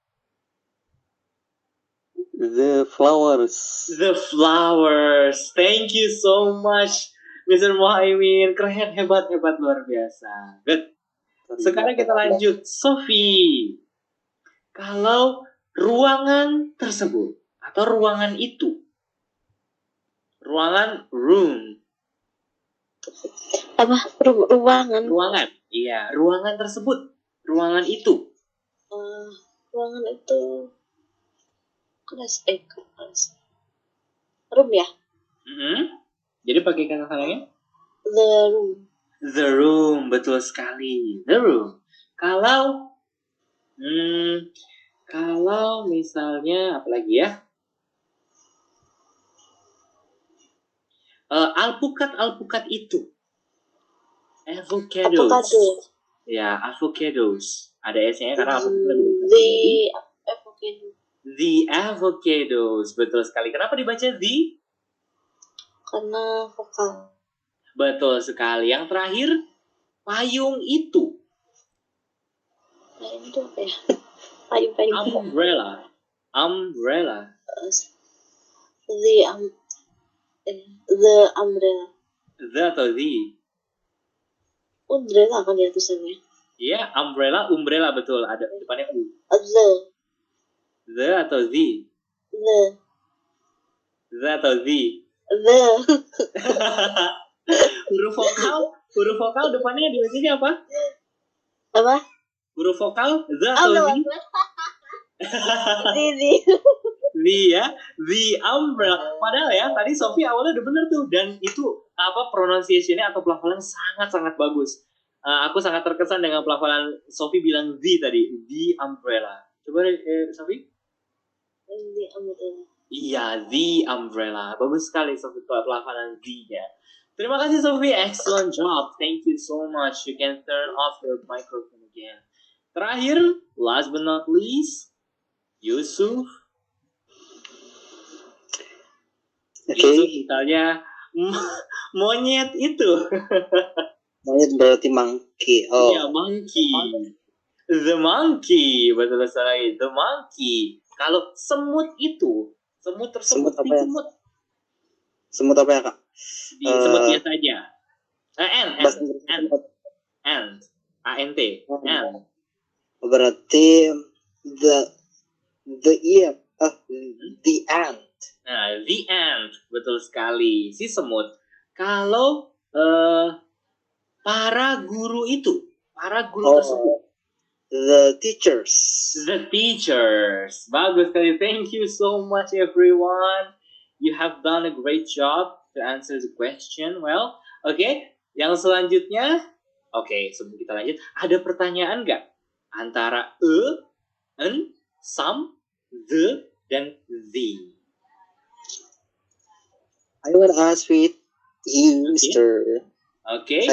Speaker 4: The flowers.
Speaker 1: the flowers. Thank you so much, Mr. Muhaimin. Keren, hebat, luar biasa. Good. Sekarang kita lanjut. Sophie. Kalau ruangan tersebut atau ruangan itu Ruangan, room.
Speaker 3: Apa? Ruangan.
Speaker 1: Ruangan. Iya, ruangan tersebut. Ruangan itu.
Speaker 3: Ruangan itu kelas. Room ya?
Speaker 1: Jadi pakai kata katanya?
Speaker 3: The room.
Speaker 1: The room, betul sekali. The room. Kalau misalnya apa lagi ya? Alpukat itu. Avocados.
Speaker 3: Avocado.
Speaker 1: Ya, avocados. Ada S-nya karena avocado.
Speaker 3: The avocado.
Speaker 1: The avocados, betul sekali. Kenapa dibaca the?
Speaker 3: Karena vokal.
Speaker 1: Betul sekali. Yang terakhir, payung itu.
Speaker 3: Payung itu apa ya? Payung.
Speaker 1: Umbrella.
Speaker 3: The umbrella.
Speaker 1: The atau the?
Speaker 3: Umbrella kan dia tulisannya.
Speaker 1: Iya, umbrella betul. Ada depannya U.
Speaker 3: The
Speaker 1: atau the? The atau the?
Speaker 3: The.
Speaker 1: Huruf vokal depannya dibacanya apa?
Speaker 3: Apa?
Speaker 1: Huruf vokal the atau the? The ya, the umbrella. Padahal ya, tadi Sophie awalnya udah bener tuh. Dan itu pronunciation-nya atau pelafalan sangat-sangat bagus. Aku sangat terkesan dengan pelafalan Sophie bilang the tadi. The umbrella. Coba Sophie.
Speaker 3: The umbrella.
Speaker 1: Iya, the umbrella. Bagus sekali Sophie pelafalan the-nya. Terima kasih Sophie, excellent job. Thank you so much. You can turn off your microphone again. Terakhir, last but not least, Yusuf. Yusuf misalnya monyet itu.
Speaker 2: Monyet berarti monkey. Oh.
Speaker 1: Iya, monkey. The monkey, betul sekali. The monkey. Kalau semut itu, semut tersebut.
Speaker 2: Semut apa ya? Semut apa ya, Kak?
Speaker 1: Semut biasa aja. Ant. A-N-T. Ant.
Speaker 2: Berarti the ear. The ant.
Speaker 1: Nah, the ant. Betul sekali. Si semut. Kalau para guru itu. Para guru tersebut.
Speaker 2: The teachers.
Speaker 1: The teachers. Bagus sekali. Thank you so much everyone. You have done a great job to answer the question. Well, okay. Yang selanjutnya. Oke, sebelum kita lanjut. Ada pertanyaan nggak? Antara an, some, the, dan the.
Speaker 2: I want to ask with you, Mr.
Speaker 1: Okay.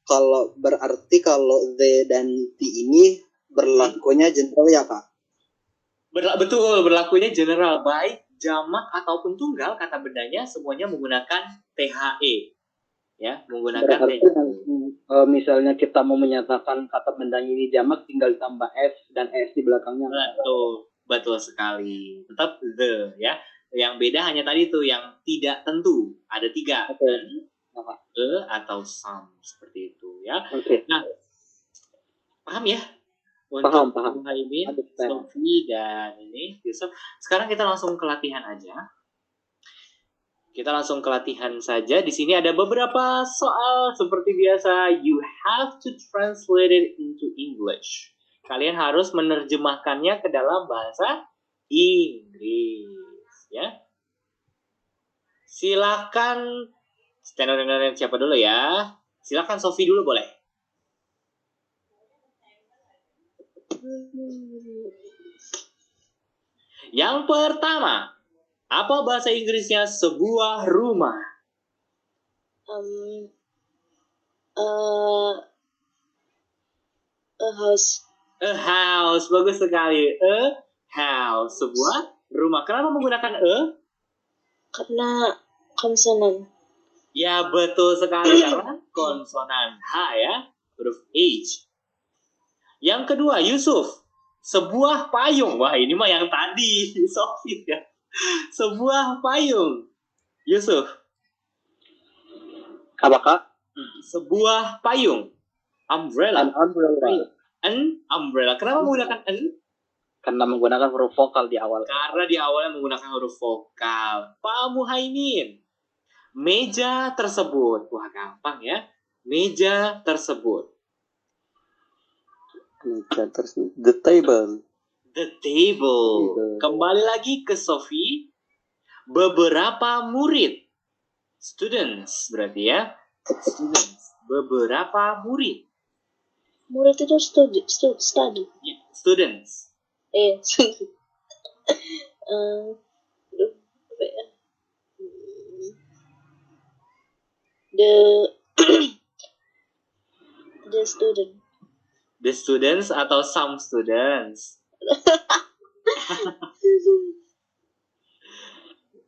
Speaker 2: Kalau the dan the ini berlakunya general ya, Kak?
Speaker 1: Betul, berlakunya general. Baik jamak ataupun tunggal, kata bendanya semuanya menggunakan THE. Ya, menggunakan
Speaker 4: berarti misalnya kita mau menyatakan kata bendanya ini jamak, tinggal tambah S dan S di belakangnya.
Speaker 1: Betul sekali. Tetap the ya. Yang beda hanya tadi tuh yang tidak tentu. Ada 3.
Speaker 2: Okay.
Speaker 1: Atau some seperti itu ya.
Speaker 2: Okay.
Speaker 1: Nah, paham ya?
Speaker 2: Paham.
Speaker 1: Muhaimin, Sophie dan ini Yusuf. Sekarang kita langsung ke latihan aja. Kita langsung ke latihan saja. Di sini ada beberapa soal seperti biasa. You have to translate it into English. Kalian harus menerjemahkannya ke dalam bahasa Inggris. Ya. Silakan. Siapa dulu ya? Silakan Sophie dulu boleh. Yang pertama. Apa bahasa Inggrisnya sebuah rumah?
Speaker 3: A house.
Speaker 1: A house, bagus sekali. A house, sebuah rumah. Kenapa menggunakan
Speaker 3: Karena konsonan.
Speaker 1: Ya betul sekali karena konsonan H ya, huruf H. Yang kedua, Yusuf. Sebuah payung. Wah, ini mah yang tadi, Sophie ya. Sebuah payung. Yusuf.
Speaker 2: Apakah?
Speaker 1: Sebuah payung. Umbrella.
Speaker 2: An umbrella.
Speaker 1: An umbrella. Kenapa menggunakan an?
Speaker 4: Karena menggunakan huruf vokal di awal.
Speaker 1: Karena di awalnya menggunakan huruf vokal. Pak Muhaimin. Meja tersebut. Wah, gampang ya. Meja tersebut.
Speaker 2: The table.
Speaker 1: The table. Kembali lagi ke Sophie. Beberapa murid. Students berarti ya. Students. Beberapa murid.
Speaker 3: Murid itu study.
Speaker 1: Ya, students.
Speaker 3: Apa ya? The the student.
Speaker 1: The students atau some students.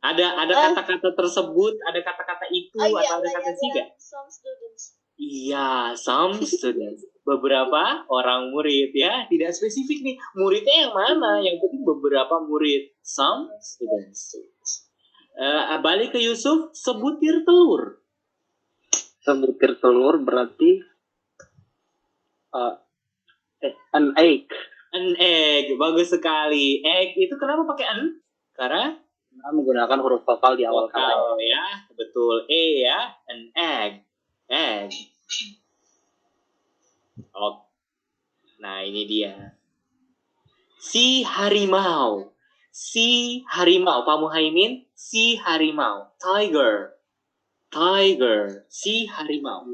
Speaker 1: Ada kata-kata tersebut, ada kata-kata itu, atau ada kata tidak?
Speaker 3: Some students.
Speaker 1: Iya, some students. Beberapa orang murid ya, tidak spesifik nih. Muridnya yang mana? Yang penting beberapa murid. Some students. Balik ke Yusuf, sebutir telur.
Speaker 4: Sebutir telur berarti an egg.
Speaker 1: An egg, bagus sekali. Egg itu kenapa pakai an? Karena
Speaker 4: Menggunakan huruf vokal di awal kata.
Speaker 1: vokal ya, betul. E ya, an egg. Egg. Oh. Nah, ini dia. Si harimau. Si harimau. Pak Muhaimin, si harimau. Tiger. Tiger. Si harimau.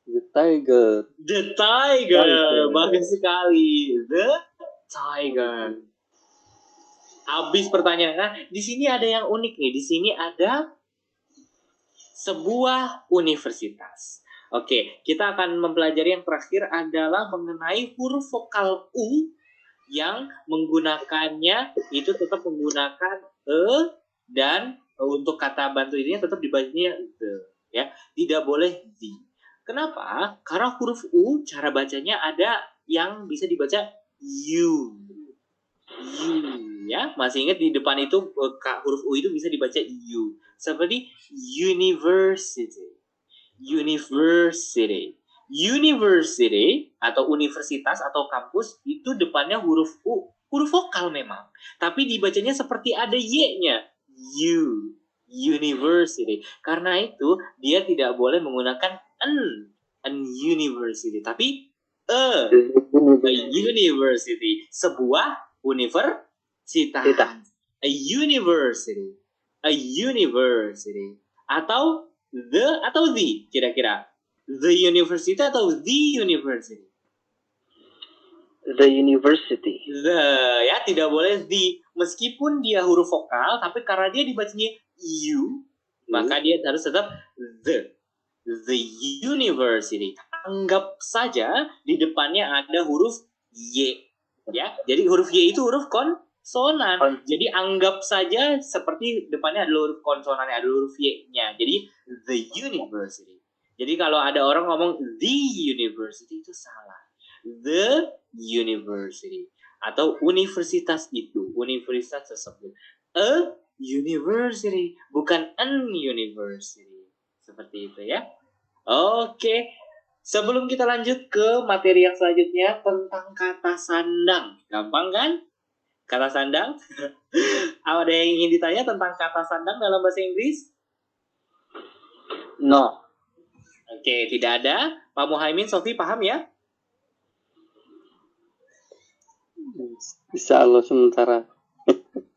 Speaker 2: The tiger.
Speaker 1: The tiger.
Speaker 4: Tiger.
Speaker 1: Bagus sekali. The tiger. Habis pertanyaan. Nah, di sini ada yang unik nih. Di sini ada sebuah universitas. Oke, kita akan mempelajari yang terakhir adalah mengenai huruf vokal U yang menggunakannya itu tetap menggunakan dan untuk kata bantu ini tetap dibacanya the, ya, tidak boleh the. Kenapa? Karena huruf U cara bacanya ada yang bisa dibaca U, ya, masih ingat di depan itu huruf U itu bisa dibaca U, seperti university. University atau universitas atau kampus itu depannya huruf U, huruf vokal memang, tapi dibacanya seperti ada Y-nya. University. Karena itu dia tidak boleh menggunakan an university, tapi a university, sebuah universitas. A university atau the, kira-kira the university atau the university.
Speaker 4: The university.
Speaker 1: The, ya, tidak boleh the, meskipun dia huruf vokal, tapi karena dia dibacanya U, maka dia harus tetap the university. Anggap saja di depannya ada huruf Y, ya. Jadi huruf Y itu huruf konsonan. Jadi anggap saja seperti depannya ada huruf konsonannya, ada huruf Y-nya. Jadi the university. Jadi kalau ada orang ngomong the university itu salah. The university atau universitas itu, universitas tersebut. A university, bukan an university. Seperti itu ya. Oke. Sebelum kita lanjut ke materi yang selanjutnya tentang kata sandang. Gampang kan? Kata sandang. Ada yang ingin ditanya tentang kata sandang dalam bahasa Inggris?
Speaker 4: No.
Speaker 1: Oke, tidak ada. Pak Muhaimin, Sofi paham ya?
Speaker 2: Bisa lo sementara.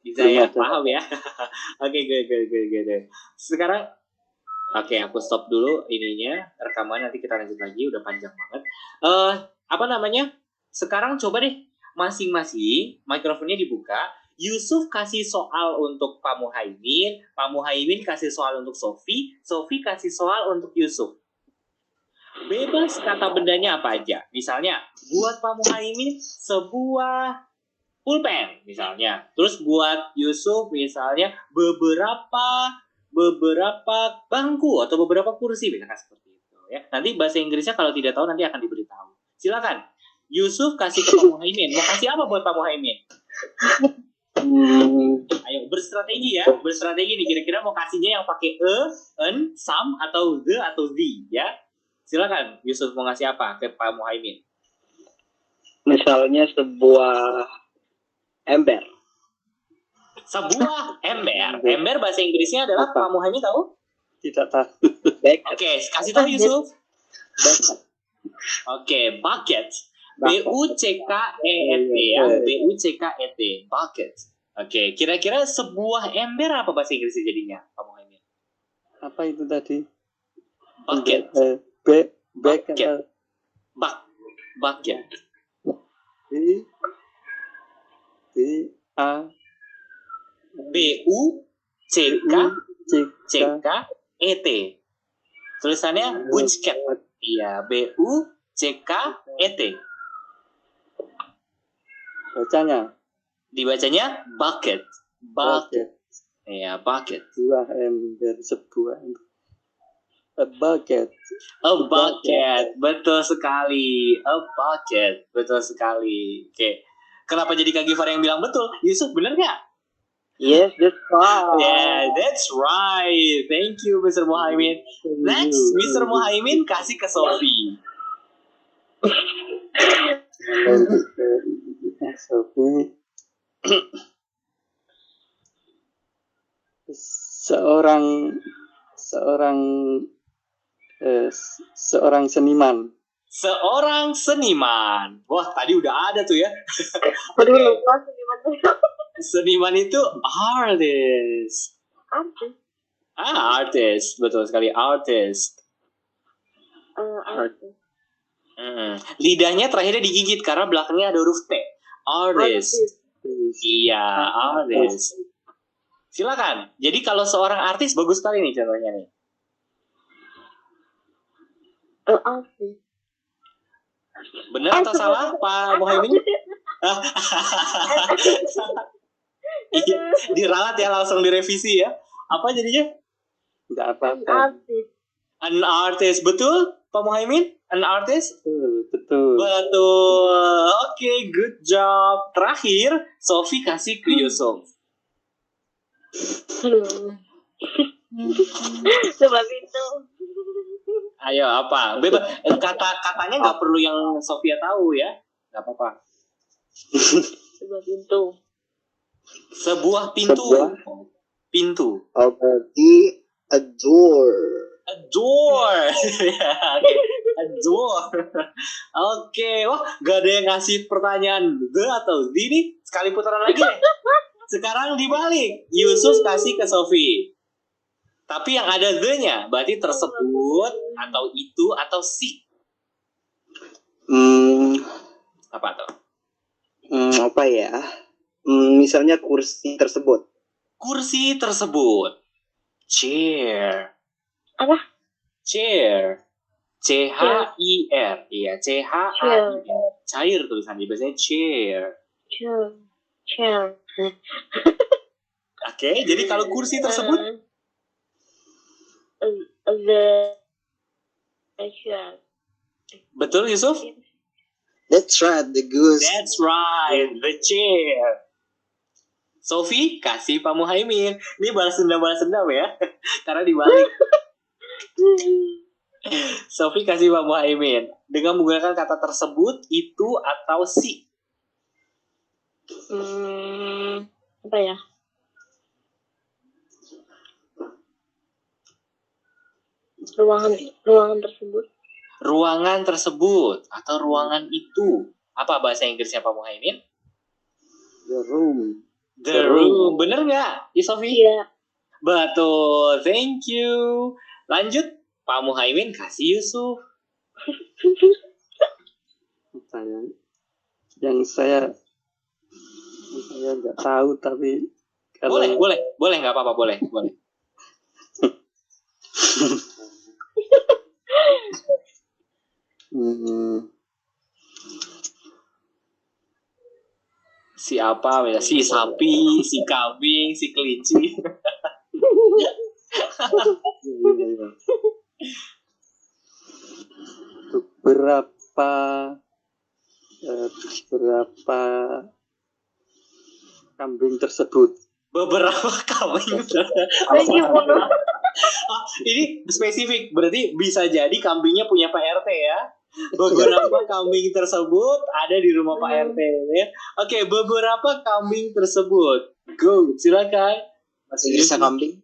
Speaker 1: Bisa ya, paham ya. Oke, good. Sekarang, oke, aku stop dulu ininya, rekaman, nanti kita lanjut lagi, udah panjang banget. Apa namanya? Sekarang coba deh, masing-masing mikrofonnya dibuka. Yusuf kasih soal untuk Pak Muhaimin kasih soal untuk Sofi kasih soal untuk Yusuf. Bebas kata bendanya apa aja. Misalnya, buat Pak Muhaimin sebuah pulpen misalnya. Terus buat Yusuf misalnya beberapa bangku atau beberapa kursi, misalkan seperti itu ya. Nanti bahasa Inggrisnya kalau tidak tahu nanti akan diberitahu. Silakan. Yusuf kasih ke Pak Muhaimin. Mau kasih apa buat Pak Muhaimin? Ayo berstrategi ya. Berstrategi nih, kira-kira mau kasihnya yang pakai an, some atau the atau the ya. Silakan Yusuf mau ngasih apa ke Pak Muhaimin?
Speaker 4: Misalnya sebuah ember.
Speaker 1: Sebuah ember. Ember bahasa Inggrisnya adalah
Speaker 4: Apa?
Speaker 1: Pak Muhammad tahu?
Speaker 4: Tidak tahu. Bucket.
Speaker 1: Oke, kasih tahu Yusuf.
Speaker 4: Bucket.
Speaker 1: Oke, bucket. B-U-C-K-E-T ya. B-U-C-K-E-T. Bucket. Oke, kira-kira sebuah ember apa bahasa Inggrisnya jadinya, Pak Muhammad?
Speaker 4: Apa itu tadi?
Speaker 1: Bucket.
Speaker 4: Bucket.
Speaker 1: Bucket. Bucket.
Speaker 4: A
Speaker 1: B-U-C-K-C-K-E-T. Tulisannya bucket. Iya, B-U-C-K-E-T.
Speaker 4: Bacanya
Speaker 1: Dibacanya bucket. Bucket. Iya, bucket.
Speaker 4: Sebuah ember. Sebuah ember. A bucket.
Speaker 1: A bucket. Betul sekali. A bucket. Betul sekali. Oke. Kenapa jadi Kak Gifar yang bilang betul? Yusuf, bener nggak?
Speaker 4: Yes, that's right.
Speaker 1: Yeah, that's right. Thank you, Mr. Muhaimin. Next, Mr. Muhaimin kasih ke Sophie.
Speaker 4: Sophie. Seorang seniman.
Speaker 1: Seorang seniman. Wah, tadi udah ada tuh ya.
Speaker 3: Aduh, lupa seniman.
Speaker 1: Seniman itu artist.
Speaker 3: Artis.
Speaker 1: Artist. Betul sekali, artist.
Speaker 3: Artis.
Speaker 1: Lidahnya terakhirnya digigit karena belakangnya ada huruf T. Artist. Iya, artist. Silakan. Jadi kalau seorang artis bagus sekali nih contohnya nih.
Speaker 3: Artis.
Speaker 1: Benar atau salah, Pak Muhaimin? Iya, diralat ya, langsung direvisi ya. Apa jadinya?
Speaker 4: Tidak apa-apa.
Speaker 3: Artis.
Speaker 1: An artist, betul, Pak Muhaimin? An artist?
Speaker 4: Betul.
Speaker 1: Betul. Oke, good job. Terakhir, Sophie kasih ke Yusuf.
Speaker 3: Aduh. Coba pintu.
Speaker 1: Ayo, apa? Katanya nggak perlu yang Sophia tahu ya. Nggak apa-apa.
Speaker 3: Coba pintu.
Speaker 1: Sebuah pintu. Pintu.
Speaker 2: Oh, berarti a door.
Speaker 1: A door. A door. Oke. Wah, gak ada yang ngasih pertanyaan the atau the nih. Sekali putaran lagi deh. Sekarang dibalik. Yusuf kasih ke Sophie. Tapi yang ada the-nya berarti tersebut atau itu atau si. Apa tuh?
Speaker 2: Apa ya? Misalnya kursi tersebut.
Speaker 1: Kursi tersebut. Chair.
Speaker 3: Apa?
Speaker 1: Chair. C-H-I-R. Iya, C-H-I-R. Cair tulisannya. Biasanya chair.
Speaker 3: Chair.
Speaker 1: Oke, jadi kalau kursi tersebut.
Speaker 3: Chair.
Speaker 1: Betul, Yusuf?
Speaker 2: That's right, the goose.
Speaker 1: That's right, the chair. Sophie, kasih Pak Muhaimin. Ini balas dendam ya. Karena dibalik. Sophie kasih Pak Muhaimin. Dengan menggunakan kata tersebut, itu, atau si.
Speaker 3: Apa ya? Ruangan tersebut.
Speaker 1: Ruangan tersebut, atau ruangan itu. Apa bahasa Inggrisnya Pak Muhaimin?
Speaker 4: The room.
Speaker 1: The room. Bener nggak, Sophie?
Speaker 3: Iya.
Speaker 1: Betul, thank you. Lanjut, Pak Muhaimin kasih Yusuf.
Speaker 4: Saya nggak tahu, tapi kalau
Speaker 1: boleh nggak apa-apa, boleh. Si apa? Si sapi, si kambing, si kelinci.
Speaker 4: beberapa kambing tersebut.
Speaker 1: Beberapa kambing. Ini spesifik, berarti bisa jadi kambingnya punya Pak RT ya. Beberapa kambing tersebut ada di rumah Pak RT ya. Oke, beberapa kambing tersebut. Goat, silakan.
Speaker 2: Bahasa Inggrisnya kambing.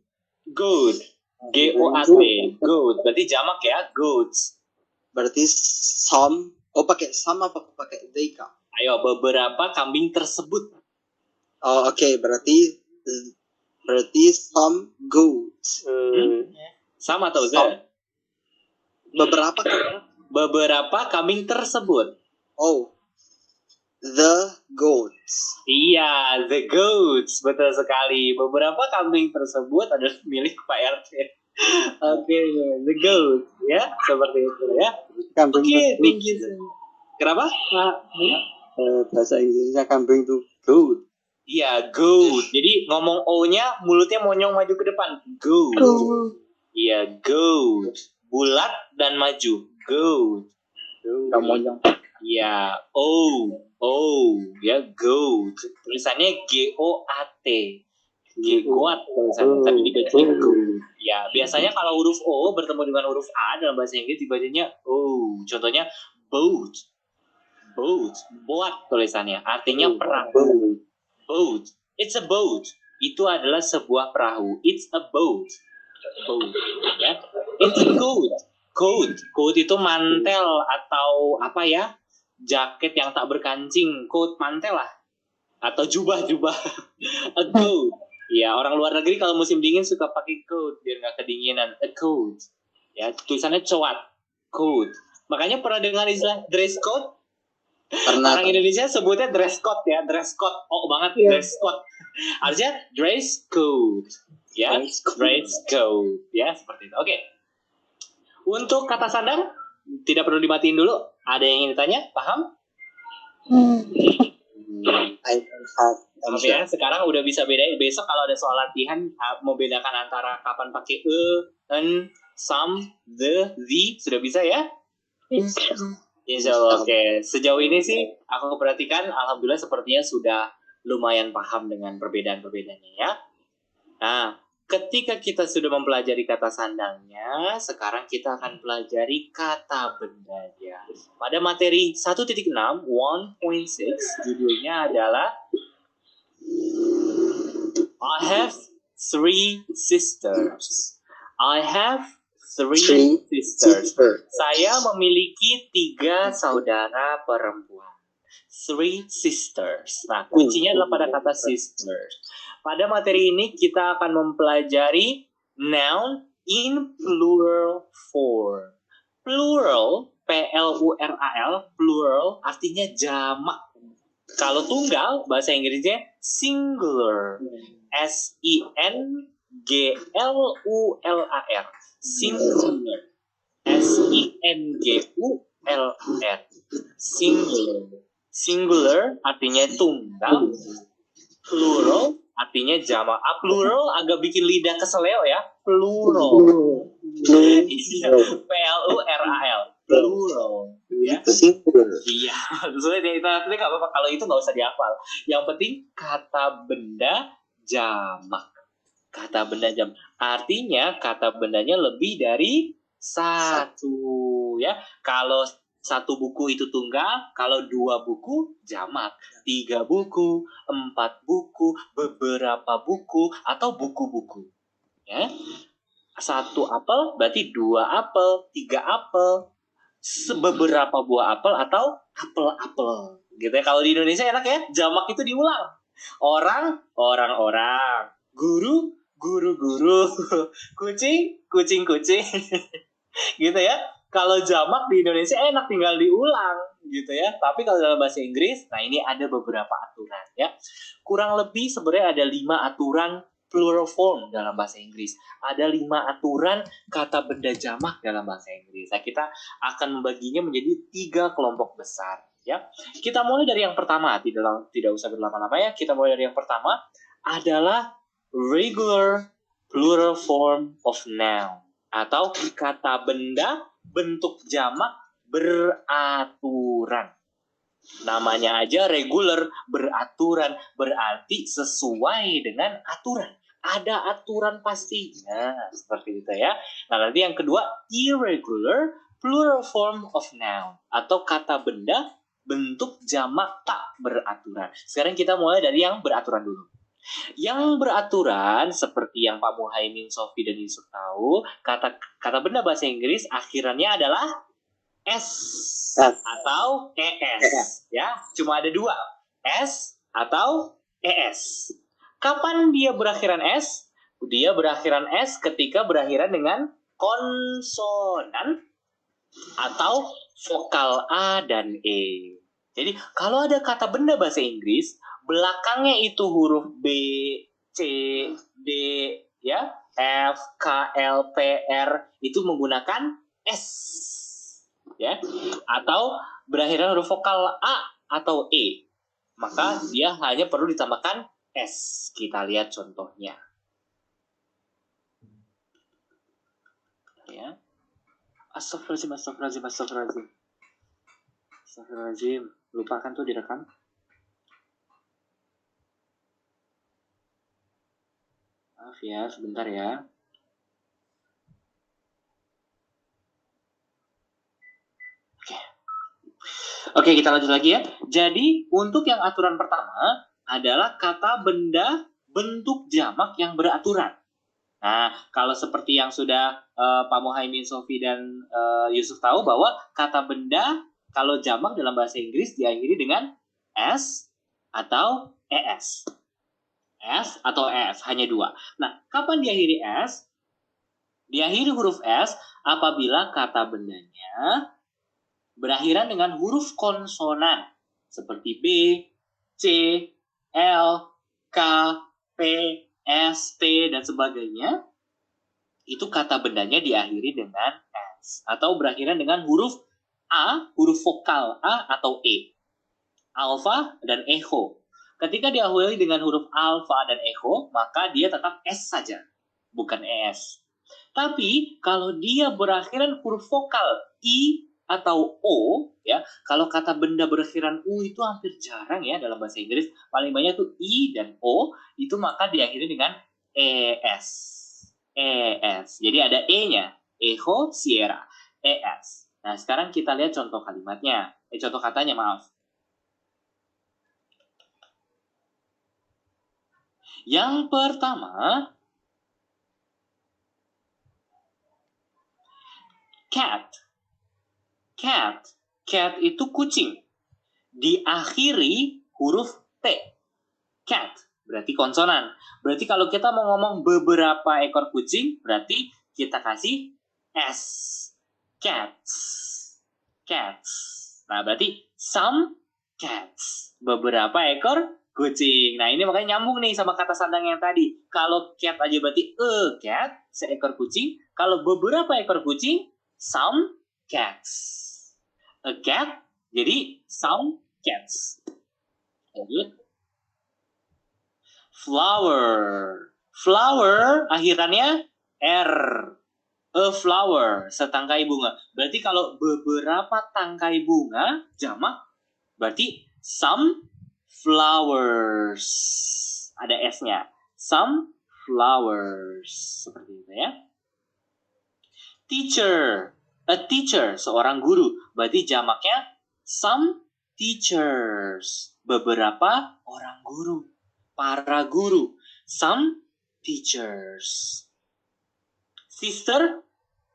Speaker 1: Goat. GOAT. Goat. Berarti jamak ya, goats.
Speaker 2: Berarti some. Oh, pakai some apa pakai they, Kak?
Speaker 1: Ayo, beberapa kambing tersebut.
Speaker 2: Oh, oke. Berarti some goats.
Speaker 1: Sama atau
Speaker 2: Some.
Speaker 1: Z?
Speaker 2: Beberapa Kak?
Speaker 1: Beberapa kambing tersebut.
Speaker 2: Oh. The goats.
Speaker 1: Iya, the goats. Betul sekali. Beberapa kambing tersebut adalah milik Pak RT. Oke, the goat. Ya, seperti itu ya.
Speaker 4: Kambing
Speaker 1: Oke,
Speaker 4: itu,
Speaker 1: thank you. Kenapa?
Speaker 4: bahasa Inggrisnya kambing itu goat.
Speaker 1: Iya, goat. Jadi ngomong O-nya mulutnya monyong maju ke depan. Goat. Iya, goat. Bulat dan maju. Goat.
Speaker 4: Nggak monyong.
Speaker 1: Iya, ya goat. Tulisannya GOAT. Goat tulisannya, tapi dibacanya goat. Ya, biasanya kalau huruf O bertemu dengan huruf A dalam bahasa Inggris dibacanya O. Contohnya boat. Boat tulisannya. Artinya perahu. Boat. It's a boat. Itu adalah sebuah perahu. It's a boat. Ya. It's a coat. Coat itu mantel atau apa ya? Jaket yang tak berkancing. Coat mantel lah. Atau jubah. A coat. Ya, orang luar negeri kalau musim dingin suka pakai coat biar nggak kedinginan. A coat. Ya, tulisannya coat. Coat. Makanya pernah dengar istilah dress code?
Speaker 2: Karena
Speaker 1: Orang Indonesia sebutnya dress code ya, dress code. Oh banget, dress code. Harusnya dress code. Ya, dress code. Ya, seperti itu. Oke. Untuk kata sandang, tidak perlu dimatiin dulu. Ada yang ingin ditanya? Paham?
Speaker 2: I don't have
Speaker 1: Maaf ya, sekarang udah bisa bedain. Besok kalau ada soal latihan, mau bedakan antara kapan pakai an, some, the sudah bisa ya? Insya Allah. Oke. Sejauh ini sih, aku perhatikan, alhamdulillah sepertinya sudah lumayan paham dengan perbedaan-perbedaannya ya. Nah, ketika kita sudah mempelajari kata sandangnya, sekarang kita akan pelajari kata bendanya. Pada materi 1.6, 1.6, judulnya adalah I have three sisters. Saya memiliki 3 saudara perempuan. 3 sisters. Nah, kuncinya adalah pada kata sisters. Pada materi ini kita akan mempelajari noun in plural form. Plural, P-L-U-R-A-L, plural artinya jamak. Kalau tunggal, bahasa Inggrisnya singular. S-I-N-G-L-U-L-A-R. Singular. S-I-N-G-U-L-R. Singular artinya tunggal. Plural artinya jamak. Plural agak bikin lidah keseleo ya. Plural. P-L-U-R-A-L. Plural. Ya. Iya. Sebenarnya itu nggak apa-apa. Kalau itu nggak usah dihafal. Yang penting kata benda jamak. Kata benda jamak. Artinya kata bendanya lebih dari 1 ya. Kalau 1 buku itu tunggal, kalau 2 buku jamak, 3 buku, 4 buku, beberapa buku, atau buku-buku. Ya. 1 apel berarti 2 apel, 3 apel, beberapa buah apel atau apel-apel. Gitu ya. Kalau di Indonesia enak ya, jamak itu diulang. Orang, orang-orang, guru, guru-guru, kucing, kucing-kucing. Gitu ya. Kalau jamak di Indonesia enak tinggal diulang gitu ya. Tapi kalau dalam bahasa Inggris, nah ini ada beberapa aturan ya. Kurang lebih sebenarnya ada 5 aturan plural form dalam bahasa Inggris. Ada 5 aturan kata benda jamak dalam bahasa Inggris. Nah, kita akan membaginya menjadi 3 kelompok besar ya. Kita mulai dari yang pertama, tidak usah berlama-lama ya. Kita mulai dari yang pertama adalah regular plural form of noun atau kata benda bentuk jamak beraturan. Namanya aja regular, beraturan, berarti sesuai dengan aturan. Ada aturan pastinya, seperti itu ya. Nah, nanti yang kedua, irregular plural form of noun atau kata benda bentuk jamak tak beraturan. Sekarang kita mulai dari yang beraturan dulu. Yang beraturan seperti yang Pak Muhaimin, Sofi, dan Yusuf tahu, kata benda bahasa Inggris akhirannya adalah S atau ES. Ya, cuma ada dua, S atau ES. Kapan dia berakhiran S? Dia berakhiran S ketika berakhiran dengan konsonan atau vokal A dan E. Jadi kalau ada kata benda bahasa Inggris, belakangnya itu huruf B, C, D, ya, F, K, L, P, R itu menggunakan S, ya, atau berakhiran huruf vokal A atau E, maka dia hanya perlu ditambahkan S. Kita lihat contohnya. Ya. Astagfirullahaladzim. Lupakan tuh direkam. Maaf ya, sebentar ya. Oke, kita lanjut lagi ya. Jadi, untuk yang aturan pertama adalah kata benda bentuk jamak yang beraturan. Nah, kalau seperti yang sudah Pak Muhaimin, Sofi, dan Yusuf tahu bahwa kata benda kalau jamak dalam bahasa Inggris diakhiri dengan S atau ES. S atau ES, hanya dua. Nah, kapan diakhiri S? Diakhiri huruf S apabila kata bendanya berakhiran dengan huruf konsonan seperti B, C, L, K, P, S, T, dan sebagainya. Itu kata bendanya diakhiri dengan S atau berakhiran dengan huruf A, huruf vokal A atau E. Alfa dan echo. Ketika diawali dengan huruf alfa dan echo, maka dia tetap S saja, bukan ES. Tapi kalau dia berakhiran huruf vokal I atau O, ya, kalau kata benda berakhiran U itu hampir jarang ya dalam bahasa Inggris. Paling banyak tuh I dan O, itu maka diakhiri dengan ES. ES. Jadi ada E-nya. Echo, Sierra. ES. Nah, sekarang kita lihat contoh kalimatnya. Contoh katanya, maaf. Yang pertama, cat. Cat. Cat itu kucing. Diakhiri huruf T. Cat. Berarti konsonan. Berarti kalau kita mau ngomong beberapa ekor kucing, berarti kita kasih S. Cats. Cats. Nah, berarti some cats. Beberapa ekor kucing. Nah, ini makanya nyambung nih sama kata sandang yang tadi. Kalau cat aja berarti a cat, seekor kucing. Kalau beberapa ekor kucing, some cats. A cat, jadi some cats. Lanjut. Flower. Flower akhirannya R. A flower, setangkai bunga. Berarti kalau beberapa tangkai bunga, jamak, berarti some flowers. Ada S-nya. Some flowers. Seperti itu ya. Teacher. A teacher, seorang guru. Berarti jamaknya some teachers. Beberapa orang guru. Para guru. Some teachers. Sister,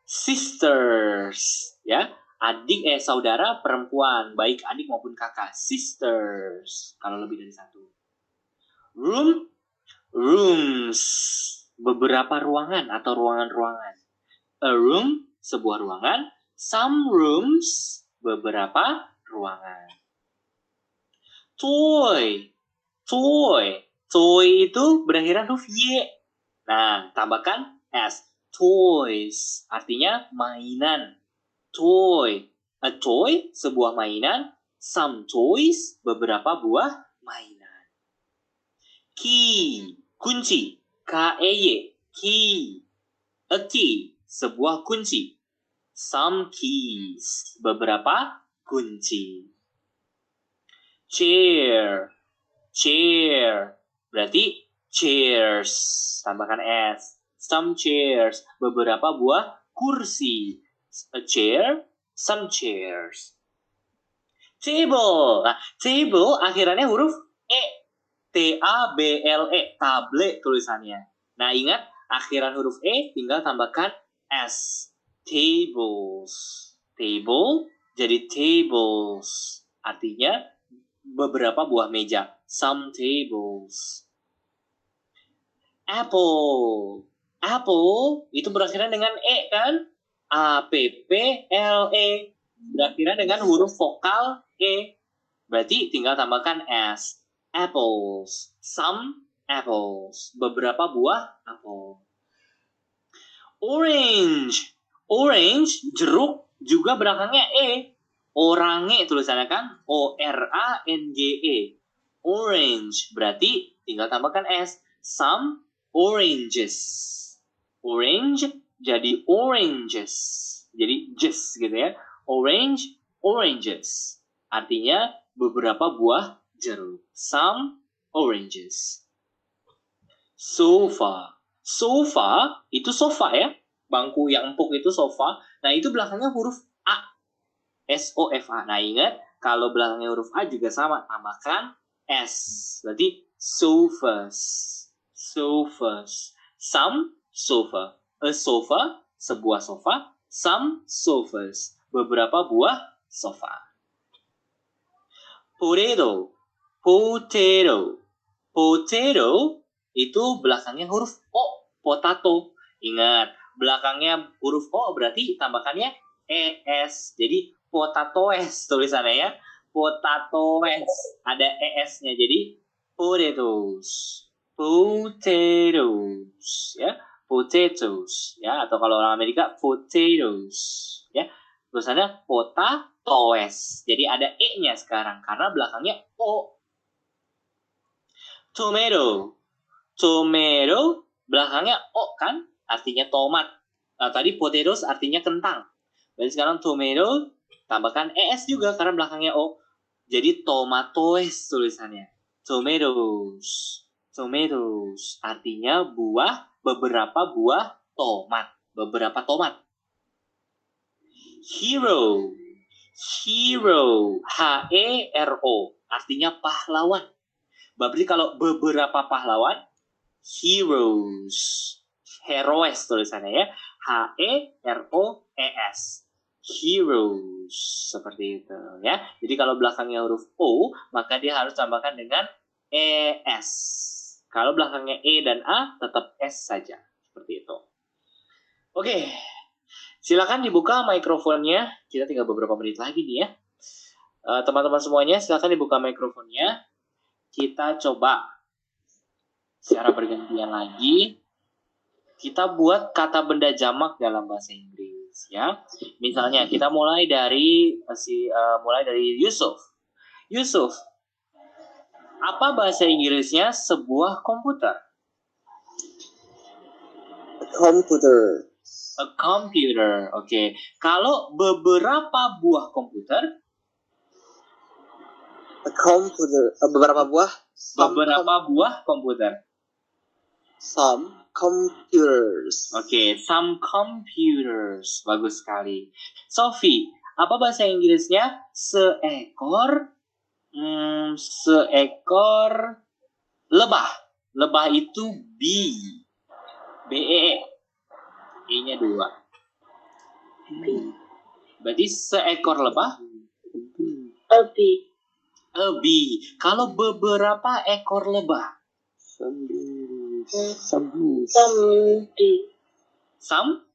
Speaker 1: sisters, ya, adik saudara perempuan, baik adik maupun kakak, sisters, kalau lebih dari satu. Room, rooms, beberapa ruangan atau ruangan-ruangan. A room, sebuah ruangan. Some rooms, beberapa ruangan. Toy, toy, toy itu berakhiran huruf Y. Nah, tambahkan S. Toys, artinya mainan. Toy. A toy, sebuah mainan. Some toys, beberapa buah mainan. Key, kunci. K-E-Y, key. A key, sebuah kunci. Some keys, beberapa kunci. Chair, chair, berarti chairs, tambahkan S. Some chairs, beberapa buah kursi. A chair, Some chairs. Table. Nah, table akhirannya huruf E. T-A-B-L-E. Table tulisannya. Nah, ingat, akhiran huruf E tinggal tambahkan S. Tables. Table jadi tables. Artinya beberapa buah meja. Some tables. Apple. Apple itu berakhiran dengan E kan? A-P-P-L-E. Berakhiran dengan huruf vokal E. Berarti tinggal tambahkan S. Apples. Some apples. Beberapa buah apel. Orange. Orange, jeruk, juga belakangnya E. Orange tulisannya kan? O-R-A-N-G-E. Orange. Berarti tinggal tambahkan S. Some oranges. Orange jadi oranges. Jadi just gitu ya. Orange, oranges. Artinya beberapa buah jeruk. Some oranges. Sofa. Sofa itu sofa ya. Bangku yang empuk itu sofa. Nah itu belakangnya huruf A. S-O-F-A. Nah ingat, kalau belakangnya huruf A juga sama. Tambahkan S. Berarti sofas. Sofas. Some sofa. A sofa, sebuah sofa. Some sofas. Beberapa buah sofa. Potato. Potato. Potato itu belakangnya huruf O. Potato. Ingat, belakangnya huruf O berarti tambahkannya ES. Jadi potatoes tulisannya ya. Potatoes. Ada ES-nya. Jadi potatoes. Potatoes. Ya. Potatoes. Ya. Atau kalau orang Amerika, potatoes. Ya. Tulisannya potatoes. Jadi ada E-nya sekarang. Karena belakangnya O. Tomato. Tomato. Belakangnya O kan? Artinya tomat. Nah, tadi potatoes artinya kentang. Jadi sekarang tomato tambahkan ES juga karena belakangnya O. Jadi tomatoes tulisannya. Tomatoes. Tomatoes artinya buah, beberapa buah tomat. Beberapa tomat. Hero. Hero. H-E-R-O. Artinya pahlawan. Berarti kalau beberapa pahlawan, heroes. Heroes tulisannya ya. H-E-R-O-E-S. Heroes. Seperti itu ya. Jadi kalau belakangnya huruf O, maka dia harus tambahkan dengan E-S. Kalau belakangnya E dan A, tetap S saja. Seperti itu. Oke. Silakan dibuka mikrofonnya. Kita tinggal beberapa menit lagi nih ya. Teman-teman semuanya, silakan dibuka mikrofonnya. Kita coba secara bergantian lagi. Kita buat kata benda jamak dalam bahasa Inggris ya. Misalnya kita mulai dari Yusuf. Yusuf, apa bahasa Inggrisnya sebuah komputer?
Speaker 2: A computer.
Speaker 1: A computer. Oke. Kalau beberapa buah komputer?
Speaker 2: A computer. Beberapa buah.
Speaker 1: Beberapa buah komputer.
Speaker 2: Some computers.
Speaker 1: Oke, some computers. Bagus sekali. Sophie, apa bahasa Inggrisnya seekor lebah. Lebah itu bee. B-E-E. E-nya 2. Berarti seekor lebah?
Speaker 3: A bee.
Speaker 1: A bee. Kalau beberapa ekor lebah?
Speaker 3: Some bee.
Speaker 1: Some?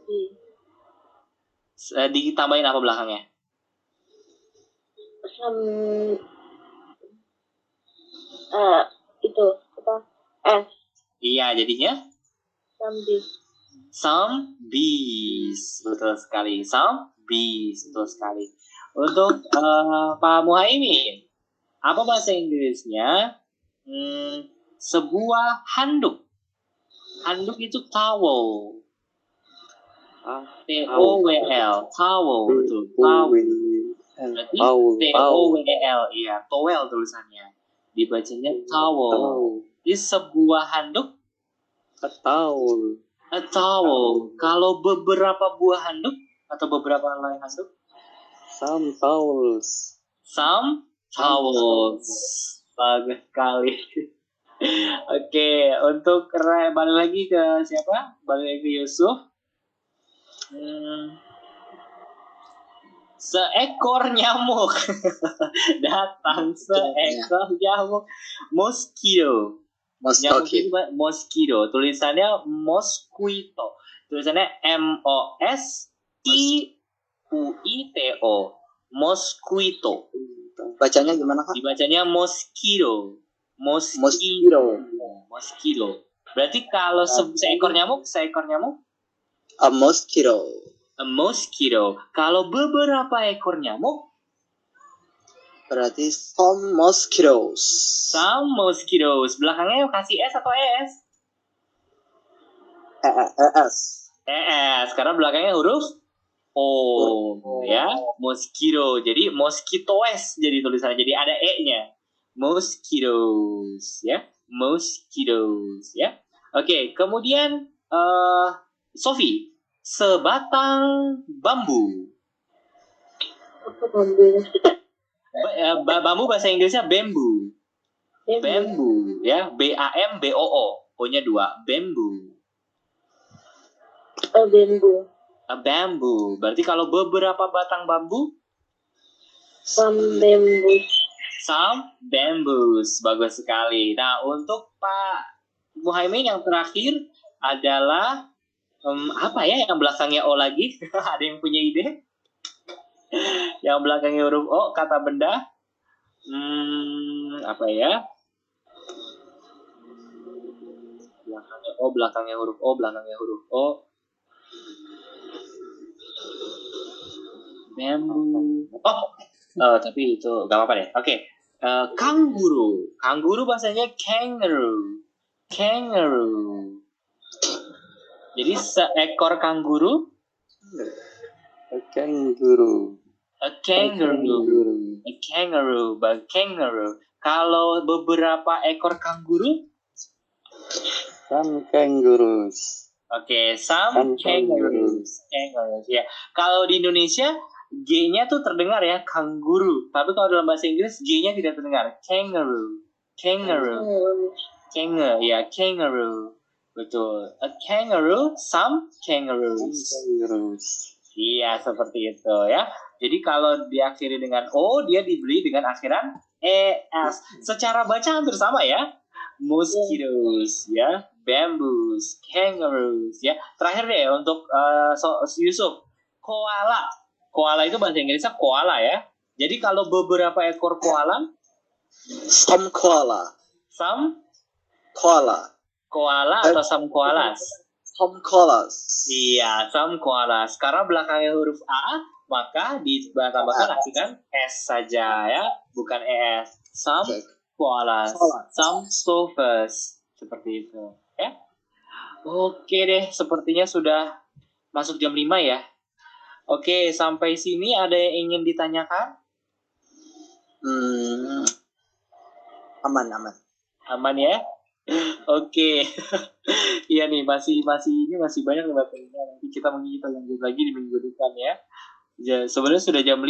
Speaker 3: Bee.
Speaker 1: Ditambahin apa belakangnya?
Speaker 3: Itu apa? S.
Speaker 1: Iya, jadinya?
Speaker 3: Some bee.
Speaker 1: Some bees. Betul sekali. Some bees. Betul sekali. Untuk Pak Muhaimin, apa bahasa Inggrisnya? Sebuah handuk. Handuk itu towel. T-O-W-L. Towel. Betul. Towel. Berarti T-O-W-L. Iya, towel tulisannya. Dibacanya towel. Ini sebuah handuk.
Speaker 4: A towel.
Speaker 1: A towel. Kalau beberapa buah handuk? atau beberapa helai handuk?
Speaker 3: Some towels.
Speaker 1: Some towels. Bagus sekali. Oke, untuk balik lagi ke siapa? Balik lagi ke Yusuf. Seekor nyamuk datang, seekor nyamuk, mosquito. Nyamuk itu mosquito, tulisannya mosquito, tulisannya MOSQUITO, mosquito.
Speaker 2: Bacanya gimana, Kak?
Speaker 1: Dibacanya mosquito.
Speaker 2: Mosquito.
Speaker 1: Berarti kalau seekor nyamuk,
Speaker 2: A mosquito.
Speaker 1: a mosquito. Kalau beberapa ekor nyamuk,
Speaker 2: Berarti some mosquitoes.
Speaker 1: some mosquitoes. Belakangnya kasih S atau ES?
Speaker 2: ES.
Speaker 1: ES, karena belakangnya huruf O. Ya, mosquito. Jadi mosquitoes jadi tulisannya. Jadi ada E-nya. Mosquitoes, ya. Mosquitoes, ya. Oke, kemudian Sophie, sebatang bambu.
Speaker 3: Apa bambu?
Speaker 1: Bambu bahasa Inggrisnya bamboo. Bamboo, ya. BAMBOO. O-nya 2. Bamboo.
Speaker 3: Oh, bambu.
Speaker 1: A bamboo. Berarti kalau beberapa batang bambu,
Speaker 3: Some bamboo.
Speaker 1: some bamboos. Bagus sekali. Nah, untuk Pak Muhaimin yang terakhir adalah apa ya yang belakangnya O lagi? Ada yang punya ide? Yang belakangnya huruf O, kata benda. Apa ya? Belakangnya huruf O. Bambu. Tapi itu gak apa-apa deh. Oke. Kanguru. Kanguru bahasanya kangaroo. Kangaroo. Jadi seekor kanguru.
Speaker 3: A kangaroo.
Speaker 1: A kangaroo. A kangaroo. Kangaroo. Kalau beberapa ekor kanguru.
Speaker 3: Some kangaroos.
Speaker 1: Oke, some kangaroos. Kangaroos. Ya. Kalau di Indonesia G-nya tuh terdengar ya, kanguru. Tapi kalau dalam bahasa Inggris G-nya tidak terdengar. Kangaroo. Kangaroo. Kangaroo. Betul. A kangaroo, some kangaroos. Iya, seperti itu ya. Jadi kalau diakhiri dengan O, dia diberi dengan akhiran ES. Secara baca hampir sama ya. Mosquitoes, ya. Bamboos, kangaroos, ya. Terakhir deh untuk Yusuf. Koala. Koala itu bahasa Inggrisnya koala ya. Jadi kalau beberapa ekor koala.
Speaker 2: Some koala.
Speaker 1: Some
Speaker 2: Koala.
Speaker 1: koala atau some koalas?
Speaker 2: Some koalas.
Speaker 1: Iya, some koalas. Karena belakangnya huruf A, maka ditambahkan akhiran S saja ya, bukan ES. Some koalas, some sofas. Seperti itu, ya. Oke deh, sepertinya sudah masuk jam 5 ya. Oke, sampai sini ada yang ingin ditanyakan?
Speaker 2: Aman.
Speaker 1: Aman ya? Oke. Iya nih, masih banyak materinya. Nanti kita lanjut lagi di minggu depan ya. Sebenarnya sudah jam 5.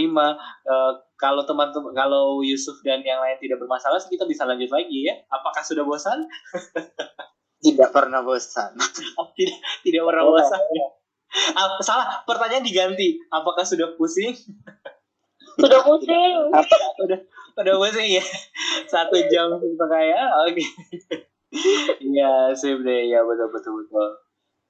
Speaker 1: Kalau teman-teman, kalau Yusuf dan yang lain tidak bermasalah, kita bisa lanjut lagi ya. Apakah sudah bosan?
Speaker 2: Tidak pernah bosan.
Speaker 1: Tidak pernah bosan ya. Salah, pertanyaan diganti. Apakah sudah pusing?
Speaker 3: Sudah pusing.
Speaker 1: Udah pusing ya. 1 jam setengah ya. Oke. Iya, sip deh. Ya, betul.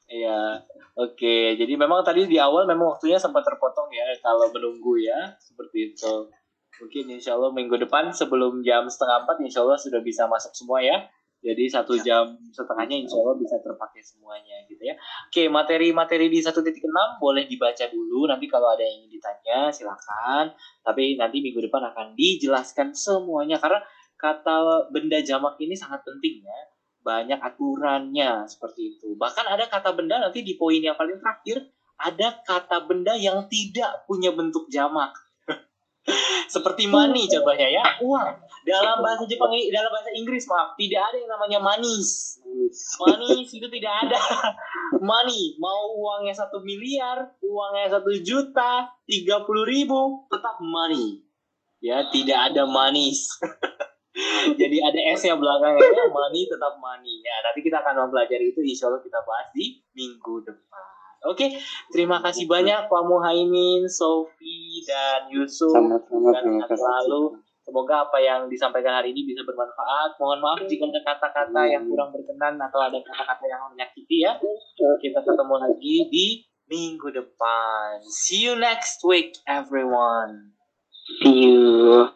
Speaker 1: Iya, oke. Jadi memang tadi di awal memang waktunya sempat terpotong ya kalau menunggu ya, seperti itu. Mungkin insya Allah minggu depan sebelum jam 3:30 insya Allah sudah bisa masuk semua ya. Jadi 1 jam setengahnya insya Allah bisa terpakai semuanya gitu ya. Oke, materi-materi di 1.6 boleh dibaca dulu. Nanti kalau ada yang ingin ditanya silakan. Tapi nanti minggu depan akan dijelaskan semuanya karena kata benda jamak ini sangat penting ya. Banyak aturannya seperti itu. Bahkan ada kata benda nanti di poin yang paling terakhir, ada kata benda yang tidak punya bentuk jamak. Seperti money contohnya ya, uang. Dalam bahasa Inggris tidak ada yang namanya manis. Manis itu tidak ada. Money, mau uangnya 1 miliar, uangnya 1 juta, 30.000, tetap money. Ya, tidak ada manis. Jadi ada S-nya belakangnya, money tetap money. Ya, nanti kita akan mempelajari itu, insya Allah kita bahas di minggu depan. Oke, terima kasih banyak Pak Muhaimin, Sofi, dan Yusuf.
Speaker 3: Sama-sama,
Speaker 1: Dan
Speaker 3: terima kasih.
Speaker 1: selalu semoga apa yang disampaikan hari ini bisa bermanfaat. Mohon maaf jika ada kata-kata yang kurang berkenan atau ada kata-kata yang menyakiti ya. Kita ketemu lagi di minggu depan. See you next week, everyone.
Speaker 4: See you.